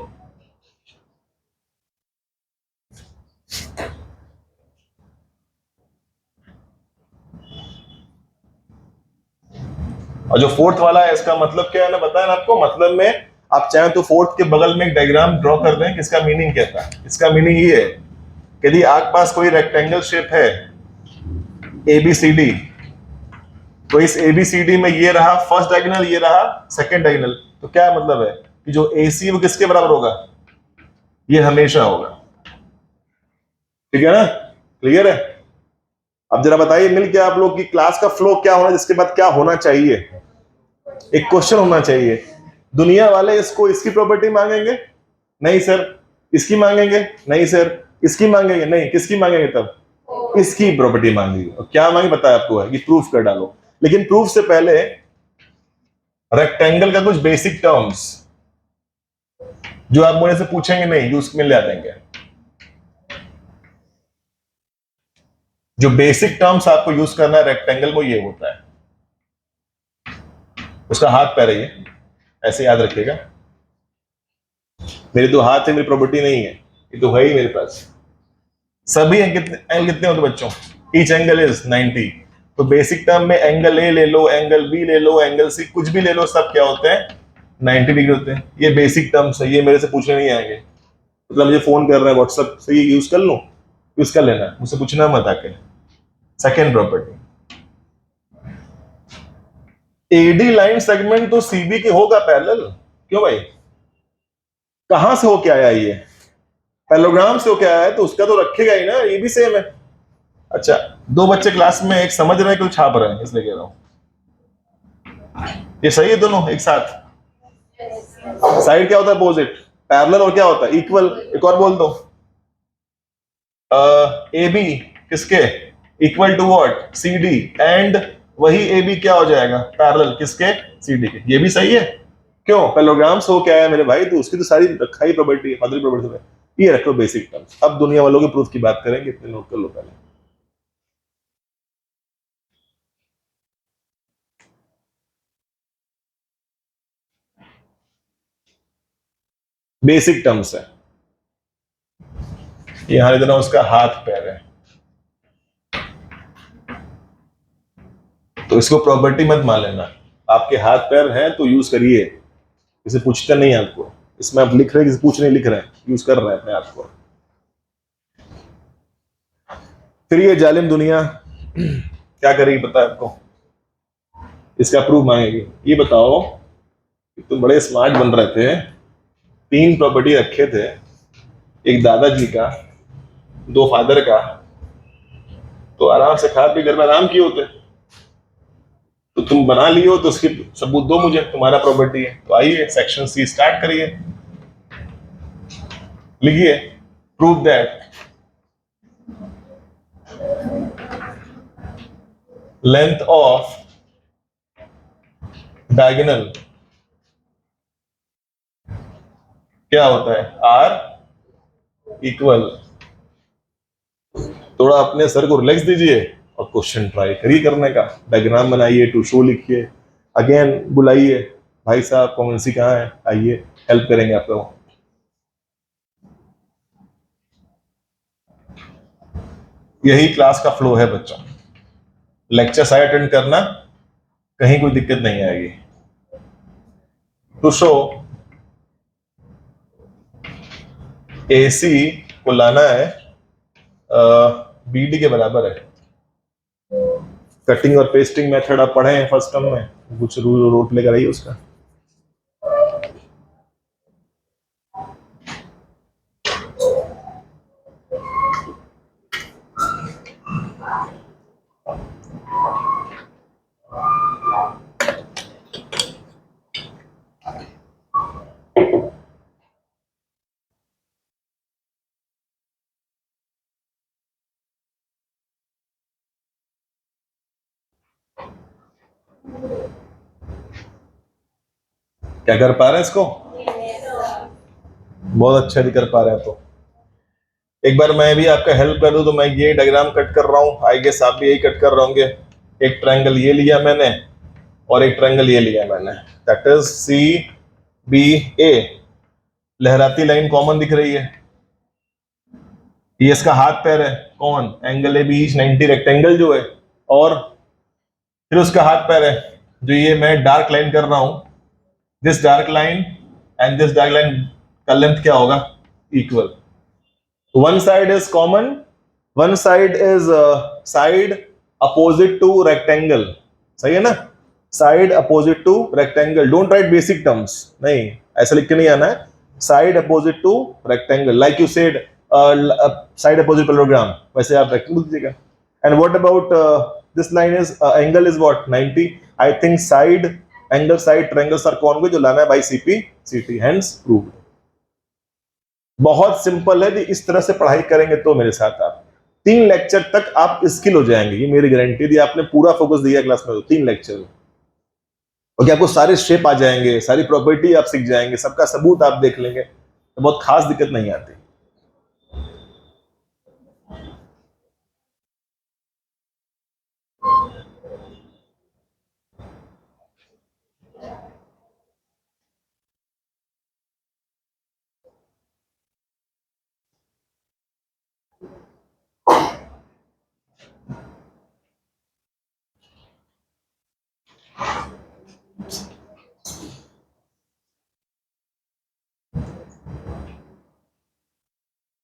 Speaker 1: और जो 4th वाला है, इसका मतलब क्या है ना, बताया ना आपको। मतलब में आप चाहें तो 4th के बगल में एक डायग्राम ड्रॉ कर दें, किसका मीनिंग क्या था। इसका मीनिंग ये है, यदि आपके पास कोई रेक्टेंगल शेप है ABCD, तो इस ABCD में ये रहा फर्स्ट डायगोनल, ये रहा सेकंड डायगोनल, तो क्या मतलब है कि जो AC वो किसके बराबर होगा? ये हमेशा होगा। ठीक है ना, क्लियर है? अब जरा बताइए मिल के आप लोग की क्लास का फ्लो क्या होना, जिसके बाद क्या होना चाहिए? एक क्वेश्चन होना चाहिए, दुनिया वाले इसको इसकी प्रॉपर्टी मांगेंगे, नहीं सर। इसकी मांगेंगे, नहीं सर। इसकी मांगेंगे, नहीं। किसकी मांगेंगे तब? इसकी प्रॉपर्टी मांगी। और क्या मांगी बताया आपको है कि प्रूफ कर डालो, लेकिन प्रूफ से पहले रेक्टेंगल का कुछ बेसिक टर्म्स जो आप मुझे से पूछेंगे नहीं, यूज में ले देंगे। जो बेसिक टर्म्स आपको यूज करना है रेक्टेंगल को, ये होता है, उसका हाथ पैर है, ये ऐसे याद रखिएगा। मेरे 2 हाथ है, मेरी प्रॉपर्टी नहीं है, ये तो है ही मेरे पास। सभी एंगल कितने होते बच्चों? Each angle is 90। तो बेसिक टर्म में एंगल ए ले लो, एंगल बी ले लो, एंगल सी, कुछ भी ले लो, सब क्या होते हैं? 90 डिग्री होते हैं। ये बेसिक टर्म्स है, ये मेरे से पूछने नहीं आएंगे। मतलब मुझे फोन कर रहे हैं व्हाट्सएप से, ये यूज कर लो, यूज कर लेना, मुझसे पूछना मत आके। Second property, AD line segment तो सीबी के होगा पैरेलल। क्यों भाई, कहां से होके आया ये? पैरेललोग्राम से होके आया है, तो उसका तो रखेगा ही ना, ये भी सेम है। अच्छा, 2 बच्चे क्लास में एक समझ रहे हैं, कोई छाप रहे हैं, इसलिए कह रहा हूं। ये सही है दोनों एक साथ? साइड क्या होता है? अपोजिट। पैरेलल और क्या होता है? इक्वल। एक और बोल दो, ए बी किसके equal to what C D, and वही ए बी क्या हो जाएगा पैरेलल किसके सी डी के। ये भी सही है। क्यों पैरेललोग्राम्स हो क्या है मेरे भाई, तो उसकी तो सारी रखा ही प्रॉपर्टी है, फादर प्रॉपर्टी में। ये रख लो बेसिक टर्म्स। अब दुनिया वालों के प्रूफ की बात करेंगे, इतने नोट कर लो पहले। बेसिक टर्म्स है। यहां इतना उसका हाथ पैर है, तो इसको प्रॉपर्टी मत मान लेना। आपके हाथ पैर हैं तो यूज करिए, इसे पूछते नहीं आपको। इसमें आप लिख रहे हैं, पूछ नहीं लिख रहे हैं, यूज कर रहे हैं अपने आप को। फिर ये जालिम दुनिया क्या करेगी पता है आपको, इसका प्रूफ मांगेगी। ये बताओ कि तुम बड़े स्मार्ट बन रहे थे, 3 प्रॉपर्टी रखे थे, एक दादाजी का, 2 फादर का, तो आराम से खा पी घर में आराम किए होते। तो तुम बना लियो तो उसकी सबूत दो मुझे, तुम्हारा प्रॉपर्टी है। तो आइए सेक्शन सी स्टार्ट करिए, लिखिए prove that length of diagonal क्या होता है आर इक्वल। थोड़ा अपने सर को रिलैक्स दीजिए और क्वेश्चन ट्राई करिए करने का। डायग्राम बनाइए, टू शो लिखिए, अगेन बुलाइए भाई साहब कॉमेंसी कहाँ है, आइए हेल्प करेंगे आप लोग। यही क्लास का फ्लो है बच्चों। लेक्चर साइड अटेंड करना, कहीं कोई दिक्कत नहीं आएगी। टू शो एसी को लाना है बीडी के बराबर है। कटिंग और पेस्टिंग मेथड आप पढ़े हैं फर्स्ट टर्म में, कुछ रूल रोट लेकर आइए उसका। क्या कर पा रहे हैं इसको, बहुत अच्छा भी कर पा रहे हैं। तो एक बार मैं भी आपका हेल्प कर दूं, तो मैं ये डायग्राम कट कर रहा हूँ, आई गेस आप भी यही कट कर रहे होंगे। एक ट्रायंगल ये लिया मैंने और एक ट्रायंगल ये लिया मैंने, दैट इज सी बी ए। लहराती लाइन कॉमन दिख रही है, ये इसका हाथ पैर है कौन, एंगल ए बीच 90 रेक्टेंगल जो है, और फिर उसका हाथ पैर है जो ये मैं डार्क लाइन कर रहा हूं, this dark line and this dark line का लेंथ क्या होगा equal. One side is common, one side is side opposite to rectangle, सही है ना, side opposite to rectangle. Don't write basic terms, नहीं ऐसा लिख के नहीं आना है। Side opposite to rectangle, like you said side opposite parallelogram, वैसे आप रेक्टेंगल दीजिएगा। And what about this line is angle is what 90, I think side angle side triangles are convex, जो लाना है by CP CT, hence proved. बहुत simple है, इस तरह से पढ़ाई करेंगे तो मेरे साथ आप 3 लेक्चर तक आप स्किल हो जाएंगे, ये मेरी गारंटी दी। आपने पूरा फोकस दिया क्लास में तो 3 लेक्चर में, और आपको सारे शेप आ जाएंगे, सारी प्रॉपर्टी आप सीख जाएंगे, सबका सबूत आप देख लेंगे, तो बहुत खास दिक्कत नहीं आती।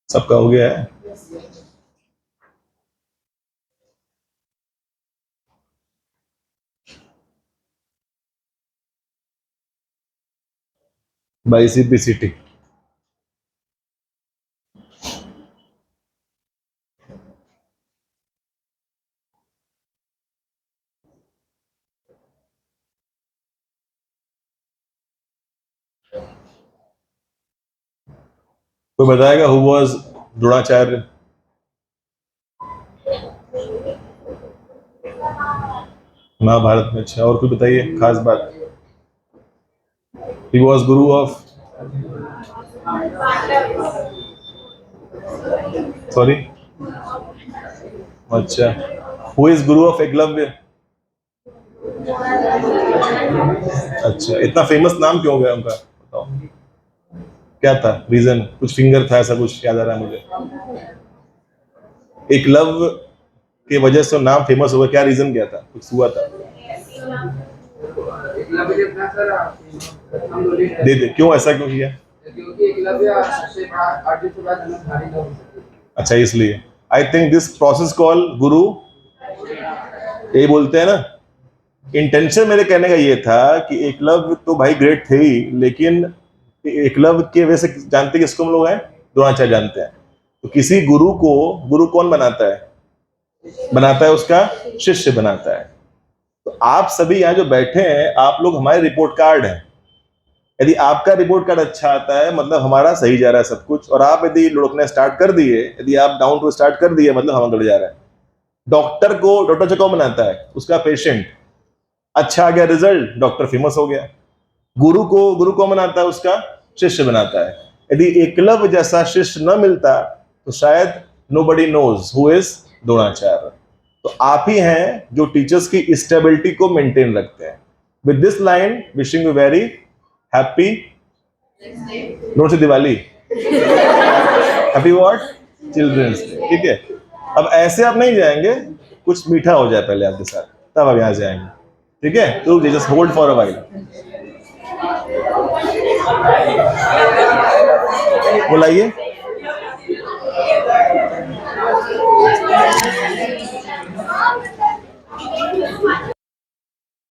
Speaker 1: सबका हो गया है। बाई सीपीसीटी कोई बताएगा हु वाज द्रोणाचार्य? महाभारत में। अच्छा, और कुछ बताइए खास बात। He was Guru of, sorry, अच्छा, who is Guru of Eklavya? अच्छा, इतना फेमस नाम क्यों हो गया उनका, बताओ क्या था रीजन? कुछ फिंगर था ऐसा, कुछ याद आ रहा है मुझे। एकलव्य के वजह से नाम फेमस हुआ, क्या रीजन क्या था, कुछ हुआ था? दे दे, क्यों ऐसा क्यों किया? अच्छा, इसलिए। I think this process call गुरु, यही बोलते हैं ना। इंटेंशन मेरे कहने का ये था कि एकलव्य तो भाई ग्रेट थे ही, लेकिन एकलव्य के वजह से जानते किसको हम लोग हैं? द्रोणाचार्य जानते हैं। तो किसी गुरु को गुरु कौन बनाता है? बनाता है उसका शिष्य बनाता है। तो आप सभी यहाँ जो बैठे हैं, आप लोग हमारे रिपोर्ट कार्ड हैं। यदि आपका रिपोर्ट कार्ड अच्छा आता है मतलब हमारा सही जा रहा है सब कुछ, और आप यदि लुढ़कने स्टार्ट कर दिए, यदि आप डाउन टू स्टार्ट कर दिए, मतलब हमारा गड़ जा रहा है। डॉक्टर को डॉक्टर कौन बनाता है? उसका पेशेंट। अच्छा आ गया रिजल्ट, डॉक्टर फेमस हो गया। गुरु को बनाता है? उसका शिष्य बनाता है। यदि एकलव्य जैसा शिष्य न मिलता तो शायद nobody knows who is Dronacharya. तो आप ही हैं जो टीचर्स की स्टेबिलिटी को मेंटेन रखते हैं। With this line, wishing you very happy, note से Diwali, happy what, children's day. ठीक है, अब ऐसे आप नहीं जाएंगे, कुछ मीठा हो जाए पहले आपके साथ, तब आप यहां जाएंगे। ठीक है, तो just hold for a while. बुलाइए।